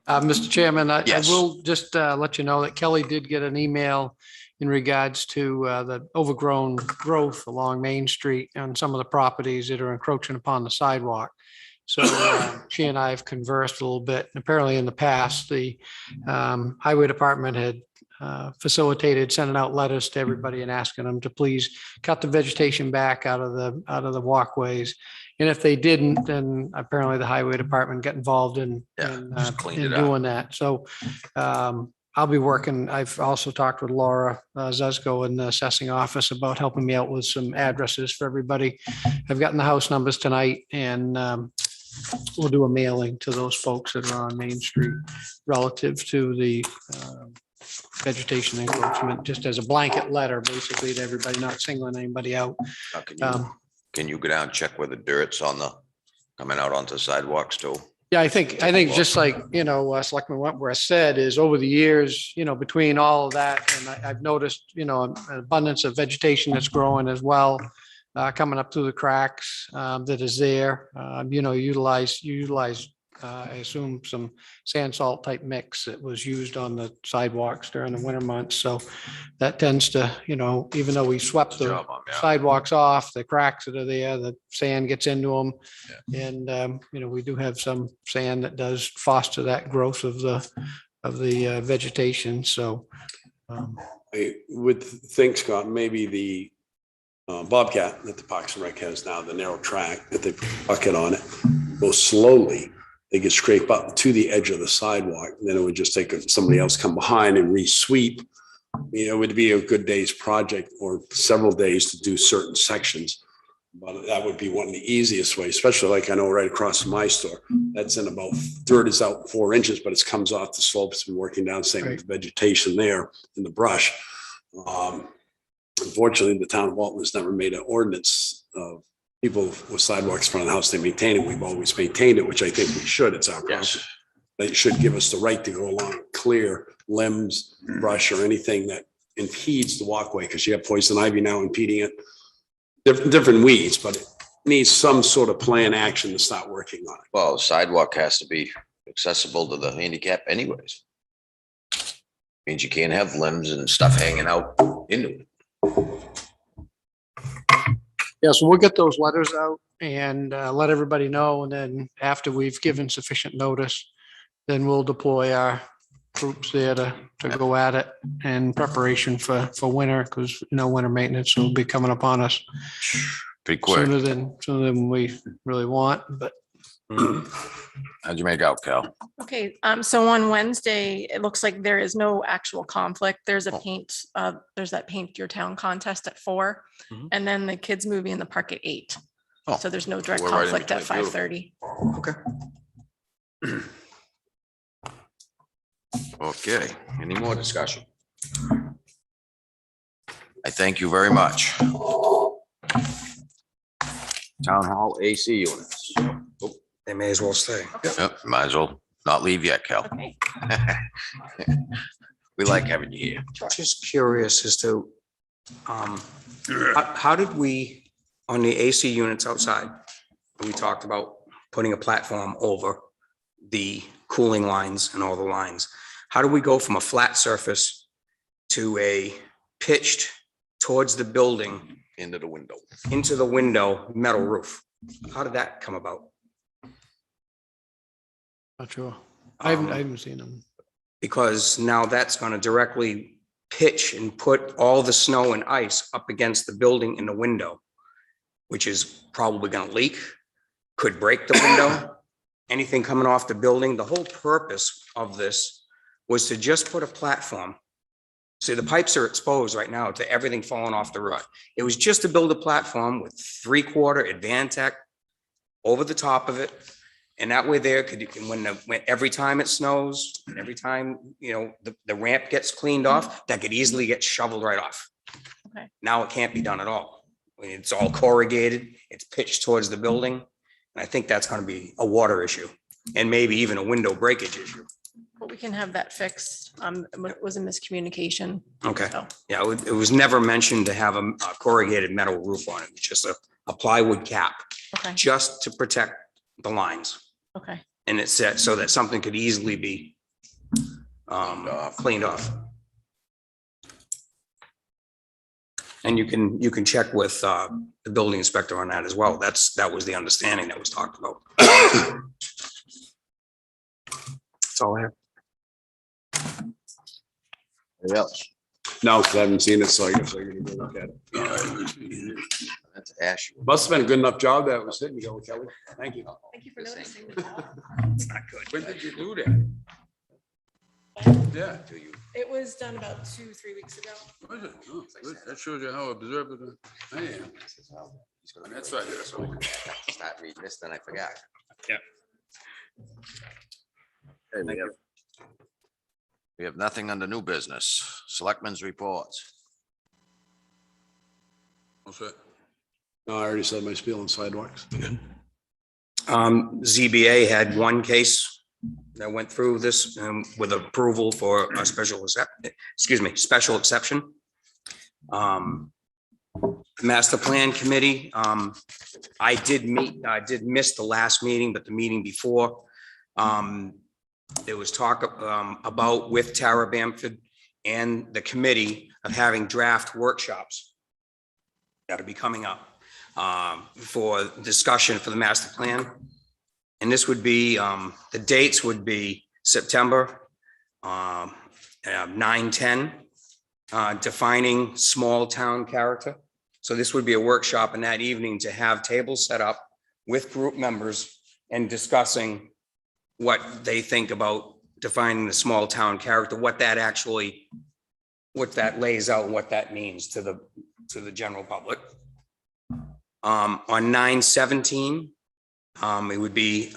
[SPEAKER 5] Mr. Chairman, I
[SPEAKER 1] Yes.
[SPEAKER 5] will just let you know that Kelly did get an email in regards to the overgrown growth along Main Street and some of the properties that are encroaching upon the sidewalk. So she and I have conversed a little bit. Apparently in the past, the highway department had facilitated sending out letters to everybody and asking them to please cut the vegetation back out of the walkways. And if they didn't, then apparently the highway department got involved in
[SPEAKER 1] just cleaned it up.
[SPEAKER 5] doing that. So I'll be working. I've also talked with Laura Zuzko in the assessing office about helping me out with some addresses for everybody. I've gotten the house numbers tonight and we'll do a mailing to those folks that are on Main Street relative to the vegetation encroachment, just as a blanket letter, basically, to everybody, not singling anybody out.
[SPEAKER 1] Now, can you go down and check where the dirt's on the, coming out onto the sidewalks too?
[SPEAKER 5] Yeah, I think just like, Selectman Wentworth said, is over the years, between all of that, and I've noticed, an abundance of vegetation that's growing as well, coming up through the cracks, that is there. Utilize, I assume some sand salt type mix that was used on the sidewalks during the winter months. So that tends to, even though we swept the
[SPEAKER 1] Job on that.
[SPEAKER 5] sidewalks off, the cracks that are there, the sand gets into them. And, we do have some sand that does foster that growth of the vegetation. So
[SPEAKER 3] I would think, Scott, maybe the Bobcat that the Parks and Rec has now, the narrow track that they bucket on it, goes slowly. They get scraped up to the edge of the sidewalk. Then it would just take somebody else come behind and re-sweep. It would be a good day's project or several days to do certain sections. But that would be one of the easiest ways, especially like I know right across from my store. That's in about, dirt is out 4 inches, but it comes off the slopes and working down, same with the vegetation there in the brush. Unfortunately, the town of Walton has never made an ordinance of people with sidewalks in front of the house. They maintain it. We've always maintained it, which I think we should. It's our
[SPEAKER 1] Yes.
[SPEAKER 3] problem. They should give us the right to go along, and clear limbs, brush, or anything that impedes the walkway, because you have poison ivy now impeding it. Different weeds, but it needs some sort of plan action to start working on it.
[SPEAKER 1] Well, the sidewalk has to be accessible to the handicap anyways. Means you can't have limbs and stuff hanging out into it.
[SPEAKER 5] yeah, so we'll get those letters out and let everybody know. And then after we've given sufficient notice, then we'll deploy our groups there to go at it in preparation for winter, because, winter maintenance will be coming upon us
[SPEAKER 1] Pretty quick.
[SPEAKER 5] sooner than we really want, but
[SPEAKER 1] How'd you make out, Cal?
[SPEAKER 8] Okay, so on Wednesday, it looks like there is no actual conflict. There's a there's that Paint Your Town contest at 4,
[SPEAKER 4] Mhm.
[SPEAKER 8] and then the kids movie in the park at 8.
[SPEAKER 1] Oh,
[SPEAKER 8] So there's no direct
[SPEAKER 1] we're right in
[SPEAKER 8] conflict at
[SPEAKER 1] between. Beautiful.
[SPEAKER 8] 5:30.
[SPEAKER 4] Okay.
[SPEAKER 1] Okay, any more discussion? I thank you very much. Town Hall AC units.
[SPEAKER 4] They may as well stay.
[SPEAKER 1] Yep, might as well not leave yet, Cal.
[SPEAKER 8] Okay.
[SPEAKER 1] We like having you here.
[SPEAKER 4] Just curious as to, how did we, on the AC units outside, we talked about putting a platform over the cooling lines and all the lines. How do we go from a flat surface to a pitched towards the building
[SPEAKER 1] Into the window.
[SPEAKER 4] into the window metal roof? How did that come about?
[SPEAKER 5] not sure. I haven't seen them.
[SPEAKER 4] Because now that's going to directly pitch and put all the snow and ice up against the building in the window, which is probably going to leak, could break the window, anything coming off the building. The whole purpose of this was to just put a platform. See, the pipes are exposed right now to everything falling off the roof. It was just to build a platform with 3/4 Advantech over the top of it. And that way there could, when every time it snows, and every time, the ramp gets cleaned off, that could easily get shoveled right off.
[SPEAKER 8] Okay.
[SPEAKER 4] Now it can't be done at all. I mean, it's all corrugated, it's pitched towards the building. And I think that's going to be a water issue and maybe even a window breakage issue.
[SPEAKER 8] But we can have that fixed. It was a miscommunication.
[SPEAKER 4] Okay.
[SPEAKER 8] So,
[SPEAKER 4] Yeah, it was never mentioned to have a corrugated metal roof on it. It's just a plywood cap,
[SPEAKER 8] okay,
[SPEAKER 4] just to protect the lines.
[SPEAKER 8] okay.
[SPEAKER 4] And it's set so that something could easily be cleaned off. And you can check with the building inspector on that as well. That was the understanding that was talked about. That's all I have.
[SPEAKER 1] Anything else?
[SPEAKER 3] No, 'cause I haven't seen it, so I guess I can go look at it.
[SPEAKER 1] That's Ash.
[SPEAKER 3] Must have been a good enough job that was sitting going, Kelly. Thank you.
[SPEAKER 8] Thank you for noticing.
[SPEAKER 4] It's not good.
[SPEAKER 6] When did you do that? Yeah.
[SPEAKER 1] Do you?
[SPEAKER 8] It was done about 2-3 weeks ago.
[SPEAKER 6] Was it? Oh, good. That shows you how observant I am.
[SPEAKER 1] He's gonna-
[SPEAKER 6] That's right, that's all.
[SPEAKER 1] Start reading this, then I forgot.
[SPEAKER 4] Yeah.
[SPEAKER 1] Okay, we have nothing under new business. Selectmen's reports.
[SPEAKER 6] What's that?
[SPEAKER 3] No, I already said my spiel on sidewalks.
[SPEAKER 4] ZBA had one case that went through this with approval for a special exception. Master Plan Committee, I did miss the last meeting, but the meeting before, there was talk about with Tara Bamford and the committee of having draft workshops that'll be coming up for discussion for the master plan. And this would be, the dates would be September 9-10, defining small town character. So this would be a workshop in that evening to have tables set up with group members and discussing what they think about defining the small town character, what that lays out, and what that means to the general public. On 9/17, it would be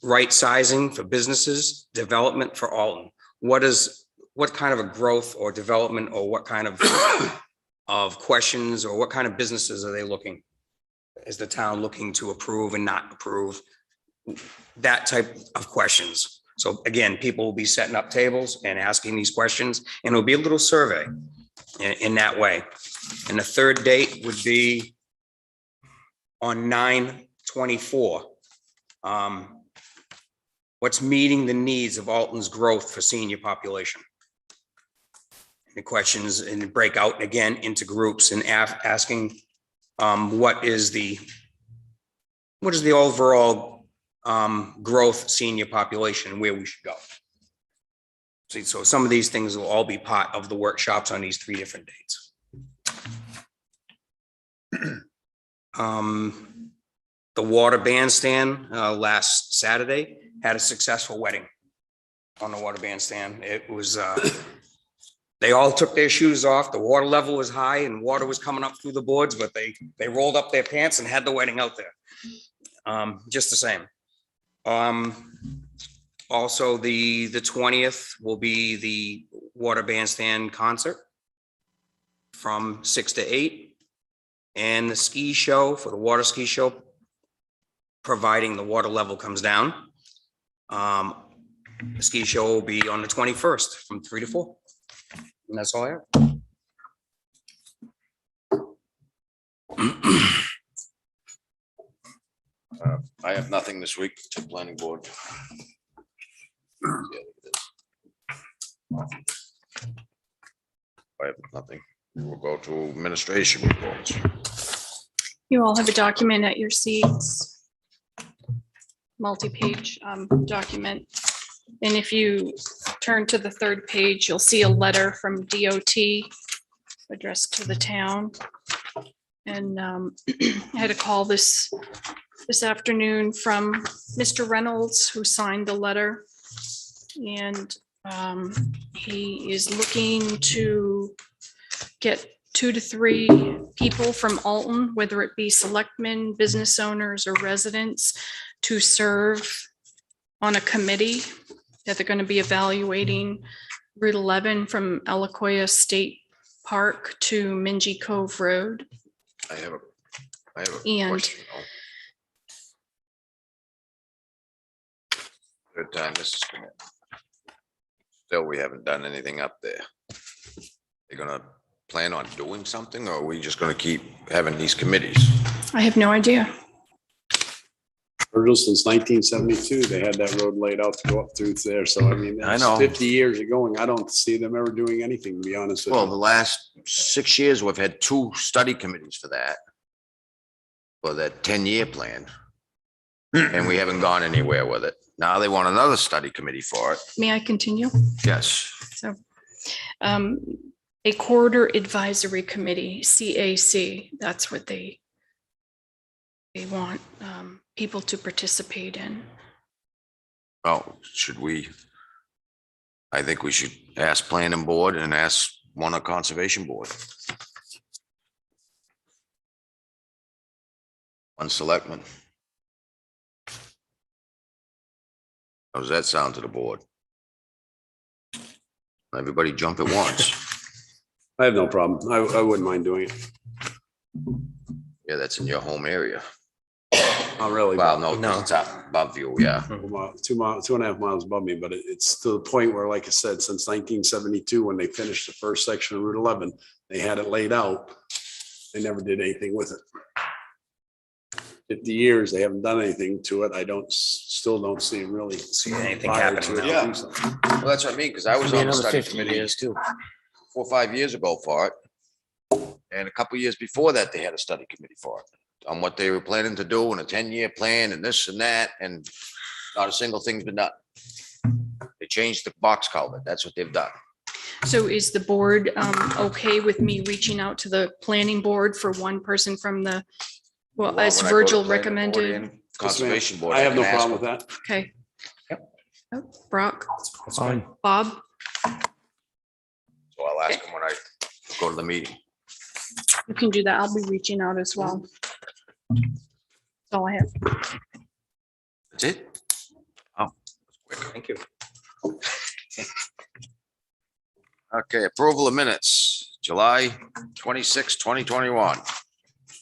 [SPEAKER 4] right sizing for businesses, development for Alton. What kind of a growth or development, or what kind of questions, or what kind of businesses are they looking? Is the town looking to approve and not approve? That type of questions. So again, people will be setting up tables and asking these questions, and it'll be a little survey in that way. And the third date would be on 9/24. What's meeting the needs of Alton's growth for senior population? The questions and break out again into groups and asking what is the overall growth senior population and where we should go. See, so some of these things will all be part of the workshops on these 3 different dates. The water bandstand last Saturday had a successful wedding on the water bandstand. It was, they all took their shoes off. The water level was high and water was coming up through the boards, but they rolled up their pants and had the wedding out there. Just the same. Also, the 20th will be the water bandstand concert from 6 to 8. And the ski show for the water ski show, providing the water level comes down. The ski show will be on the 21st from 3 to 4. And that's all I have.
[SPEAKER 1] I have nothing this week to planning board. Yeah, look at this. I have nothing. We'll go to administration reports.
[SPEAKER 8] You all have a document at your seats. Multi-page document. And if you turn to the 3rd page, you'll see a letter from DOT addressed to the town. And I had a call this afternoon from Mr. Reynolds, who signed the letter. And he is looking to get 2 to 3 people from Alton, whether it be selectmen, business owners, or residents, to serve on a committee that they're going to be evaluating Route 11 from Elacoya State Park to Mingy Cove Road.
[SPEAKER 1] I have a
[SPEAKER 8] And-
[SPEAKER 1] question. Good time, this is. Still, we haven't done anything up there. They're gonna plan on doing something, or are we just gonna keep having these committees?
[SPEAKER 8] I have no idea.
[SPEAKER 3] Virgil, since 1972, they had that road laid out to go up through there. So I mean,
[SPEAKER 1] I
[SPEAKER 3] that's
[SPEAKER 1] know.
[SPEAKER 3] 50 years of going. I don't see them ever doing anything, to be honest with
[SPEAKER 1] Well,
[SPEAKER 3] you.
[SPEAKER 1] the last 6 years, we've had 2 study committees for that. For that 10-year plan. And we haven't gone anywhere with it. Now they want another study committee for it.
[SPEAKER 8] May I continue?
[SPEAKER 1] Yes.
[SPEAKER 8] So, a corridor advisory committee, CAC, that's what they want people to participate in.
[SPEAKER 1] Oh, should we? I think we should ask planning board and ask one of conservation board. One selectman. How does that sound to the board? Everybody jump at once.
[SPEAKER 3] I have no problem. I wouldn't mind doing it.
[SPEAKER 1] Yeah, that's in your home area.
[SPEAKER 3] Not really.
[SPEAKER 1] Well, no,
[SPEAKER 4] No.
[SPEAKER 1] it's up above you, yeah.
[SPEAKER 3] 2.5 miles above me, but it's to the point where, like I said, since 1972, when they finished the first section of Route 11, they had it laid out. They never did anything with it. 50 years, they haven't done anything to it. I still don't see really.
[SPEAKER 4] See anything
[SPEAKER 3] fire
[SPEAKER 4] happening
[SPEAKER 3] to it.
[SPEAKER 4] now.
[SPEAKER 1] Yeah. Well, that's what I mean, because I was on the study committee
[SPEAKER 5] too.
[SPEAKER 1] 4 or 5 years ago for it. And a couple of years before that, they had a study committee for it, on what they were planning to do in a 10-year plan and this and that, and not a single thing's been done. They changed the box culvert. That's what they've done.
[SPEAKER 8] So is the board okay with me reaching out to the planning board for one person from the, well,
[SPEAKER 1] Well,
[SPEAKER 8] as
[SPEAKER 1] when I go to
[SPEAKER 8] Virgil
[SPEAKER 1] planning board
[SPEAKER 8] recommended?
[SPEAKER 1] and Conservation board.
[SPEAKER 3] I have no
[SPEAKER 1] can ask
[SPEAKER 3] problem with
[SPEAKER 1] them.
[SPEAKER 3] that.
[SPEAKER 8] Okay. Oh, Brock,
[SPEAKER 4] That's fine.
[SPEAKER 8] Bob,
[SPEAKER 1] So I'll ask them when I go to the meeting.
[SPEAKER 8] you can do that. I'll be reaching out as well. That's all I have.
[SPEAKER 1] That's it? Oh, that's quick.
[SPEAKER 4] Thank you.
[SPEAKER 1] Okay, approval of minutes, July 26, 2021.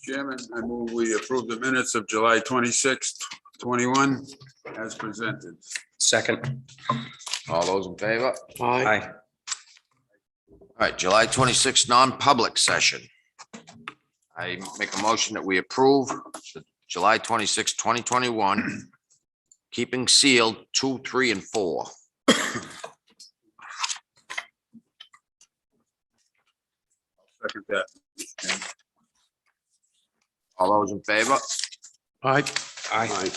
[SPEAKER 6] Chairman, I move we approve the minutes of July 26th, 21 as presented.
[SPEAKER 4] Second.
[SPEAKER 1] All those in favor?
[SPEAKER 4] Aye.
[SPEAKER 1] All right, July 26th, non-public session. I make a motion that we approve the July 26, 2021, keeping sealed 2, 3, and 4.
[SPEAKER 6] Second that.
[SPEAKER 1] All those in favor?
[SPEAKER 5] Aye.
[SPEAKER 4] Aye.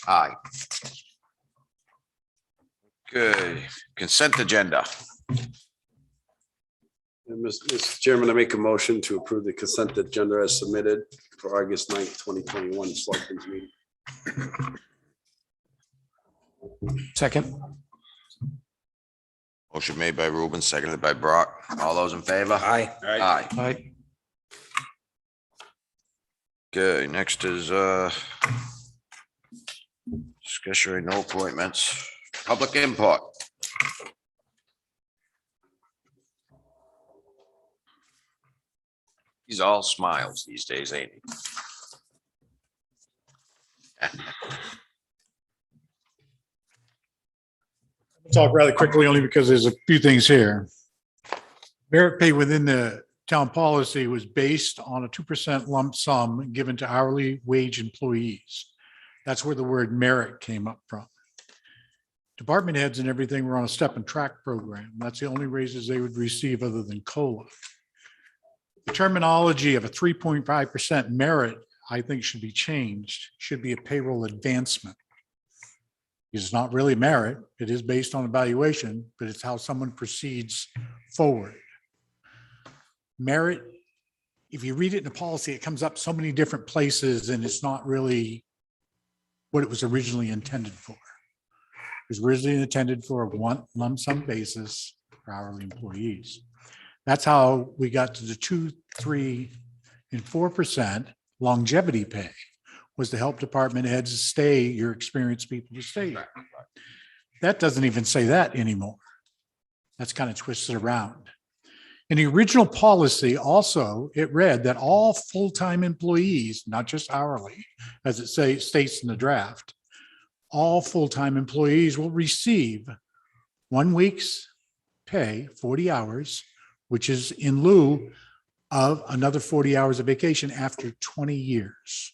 [SPEAKER 1] Aye. Good. Consent agenda.
[SPEAKER 3] And Mr. Chairman, I make a motion to approve the consent agenda as submitted for August 9th, 2021 Selectmen's meeting.
[SPEAKER 2] Second.
[SPEAKER 1] Motion made by Ruben, seconded by Brock. All those in favor?
[SPEAKER 4] Aye.
[SPEAKER 1] Aye.
[SPEAKER 2] Aye.
[SPEAKER 1] Okay, next is discussion, no appointments, public input. He's all smiles these days, ain't he?
[SPEAKER 9] Talk rather quickly only because there's a few things here. Merit pay within the town policy was based on a 2% lump sum given to hourly wage employees. That's where the word merit came up from. Department heads and everything were on a step and track program. That's the only raises they would receive other than COLA. The terminology of a 3.5% merit, I think, should be changed, should be a payroll advancement. It's not really merit. It is based on evaluation, but it's how someone proceeds forward. Merit, if you read it in the policy, it comes up so many different places and it's not really what it was originally intended for. It was originally intended for a one lump sum basis for hourly employees. That's how we got to the 2, 3, and 4% longevity pay, was to help department heads stay, your experienced people to stay. That doesn't even say that anymore. That's kind of twisted around. In the original policy also, it read that all full-time employees, not just hourly, as it states in the draft, all full-time employees will receive 1 week's pay, 40 hours, which is in lieu of another 40 hours of vacation after 20 years.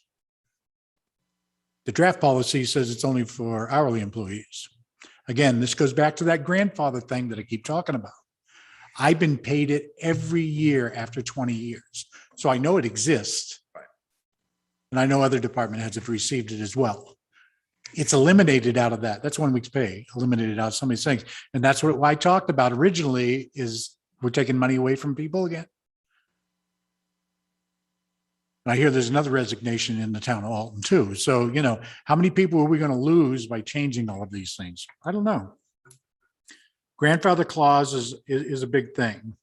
[SPEAKER 9] The draft policy says it's only for hourly employees. Again, this goes back to that grandfather thing that I keep talking about. I've been paid it every year after 20 years. So I know it exists. And I know other department heads have received it as well. It's eliminated out of that. That's 1 week's pay, eliminated out of some of these things. And that's what I talked about originally, is we're taking money away from people again. And I hear there's another resignation in the town of Alton too. So, you know, how many people are we going to lose by changing all of these things? I don't know. Grandfather clause is a big thing.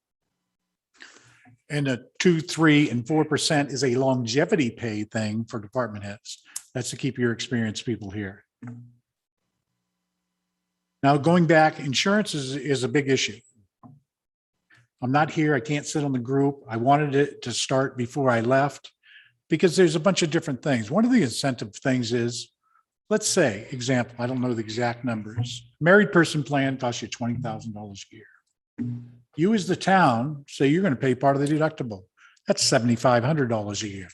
[SPEAKER 9] And a 2, 3, and 4% is a longevity pay thing for department heads. That's to keep your experienced people here. Now, going back, insurance is a big issue. I'm not here. I can't sit on the group. I wanted it to start before I left because there's a bunch of different things. One of the incentive things is, let's say, example, I don't know the exact numbers. Married person plan costs you $20,000 a year. You as the town say you're going to pay part of the deductible. That's $7,500 a year.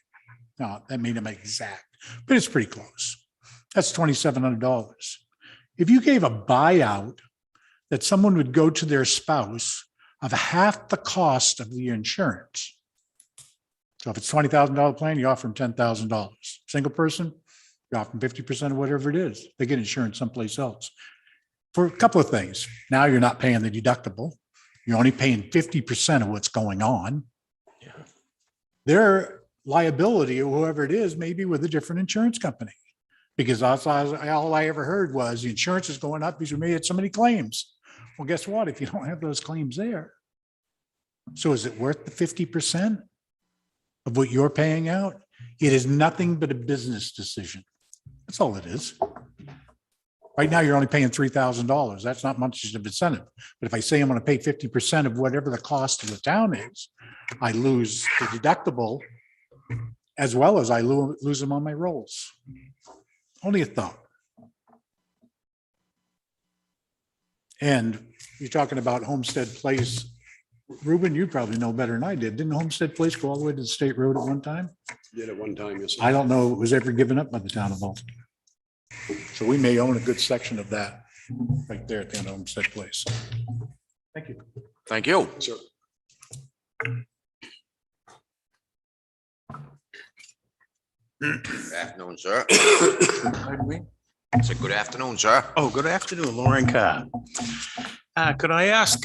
[SPEAKER 9] Now, that may not be exact, but it's pretty close. That's $2,700. If you gave a buyout that someone would go to their spouse of half the cost of the insurance. So if it's $20,000 plan, you offer them $10,000. Single person, you offer them 50% of whatever it is. They get insurance someplace else. For a couple of things. Now you're not paying the deductible. You're only paying 50% of what's going on. Yeah. Their liability or whoever it is may be with a different insurance company. Because all I ever heard was the insurance is going up because we made so many claims. Well, guess what? If you don't have those claims there. So is it worth the 50% of what you're paying out? It is nothing but a business decision. That's all it is. Right now, you're only paying $3,000. That's not much of an incentive. But if I say I'm going to pay 50% of whatever the cost of the town is, I lose the deductible as well as I lose them on my rolls. Only a thought. And you're talking about Homestead Place. Ruben, you probably know better than I did. Didn't Homestead Place go all the way to the state road at one time?
[SPEAKER 3] Did at one time, yes.
[SPEAKER 9] I don't know if it was ever given up by the town of Alton. So we may own a good section of that right there at the end of Homestead Place. Thank you.
[SPEAKER 1] Thank you.
[SPEAKER 3] Sure.
[SPEAKER 1] Good afternoon, sir. So good afternoon, sir.
[SPEAKER 10] Oh, good afternoon, Lauren Carr. Could I ask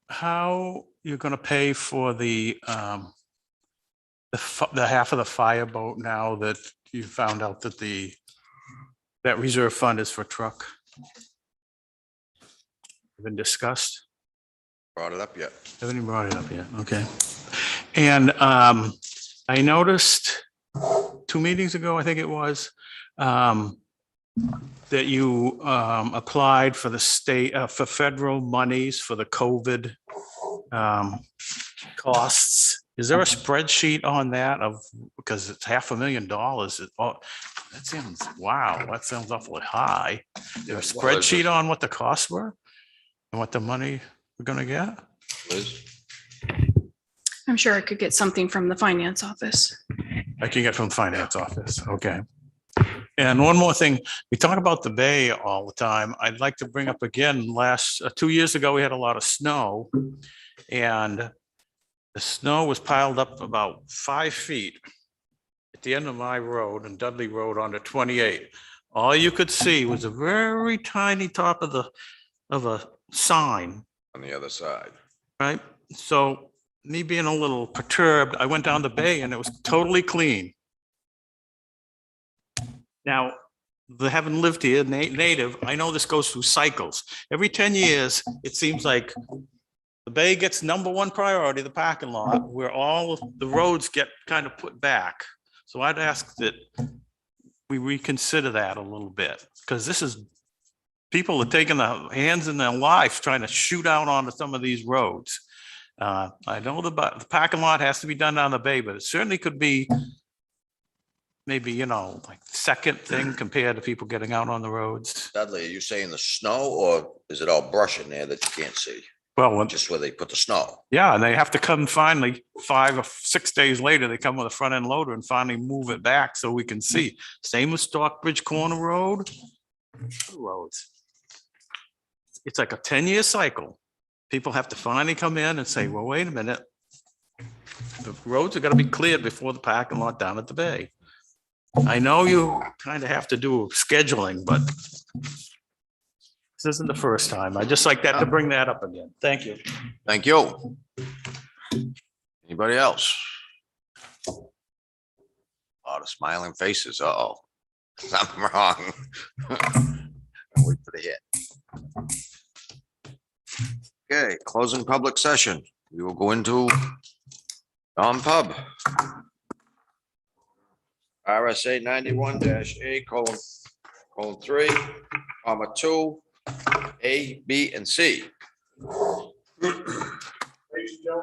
[SPEAKER 10] how you're going to pay for the half of the fireboat now that you found out that that reserve fund is for truck? Been discussed?
[SPEAKER 1] Brought it up yet?
[SPEAKER 10] Haven't even brought it up yet. Okay. And I noticed 2 meetings ago, I think it was, that you applied for the state, for federal monies for the COVID costs. Is there a spreadsheet on that of, because it's $500,000? That sounds, wow, that sounds awfully high. Is there a spreadsheet on what the costs were and what the money we're gonna get?
[SPEAKER 1] Liz?
[SPEAKER 8] I'm sure I could get something from the finance office.
[SPEAKER 10] I can get from finance office, okay. And one more thing, we talk about the bay all the time. I'd like to bring up again, 2 years ago, we had a lot of snow. And the snow was piled up about 5 feet at the end of my road and Dudley Road onto 28. All you could see was a very tiny top of a sign,
[SPEAKER 1] On the other side.
[SPEAKER 10] right? So me being a little perturbed, I went down the bay and it was totally clean. Now, having lived here, native, I know this goes through cycles. Every 10 years, it seems like the bay gets #1 priority, the parking lot, where all of the roads get kind of put back. So I'd ask that we reconsider that a little bit, because this is, people are taking the hands in their life trying to shoot out onto some of these roads. I know the parking lot has to be done down the bay, but it certainly could be maybe, like second thing compared to people getting out on the roads.
[SPEAKER 1] Dudley, are you saying the snow or is it all brush in there that you can't see?
[SPEAKER 10] Well,
[SPEAKER 1] Just where they put the snow?
[SPEAKER 10] yeah, and they have to come finally 5 or 6 days later, they come with a front end loader and finally move it back so we can see. Same with Stockbridge Corner Road. Roads. It's like a 10-year cycle. People have to finally come in and say, well, wait a minute. The roads are gonna be cleared before the parking lot down at the bay. I know you kind of have to do scheduling, but this isn't the first time. I just like that to bring that up again. Thank you.
[SPEAKER 1] Thank you. Anybody else? A lot of smiling faces. Uh-oh. Something wrong. Wait for the hit. Okay, closing public session. We will go into non-pub. RSA 91-A:3, 2, A, B, and C.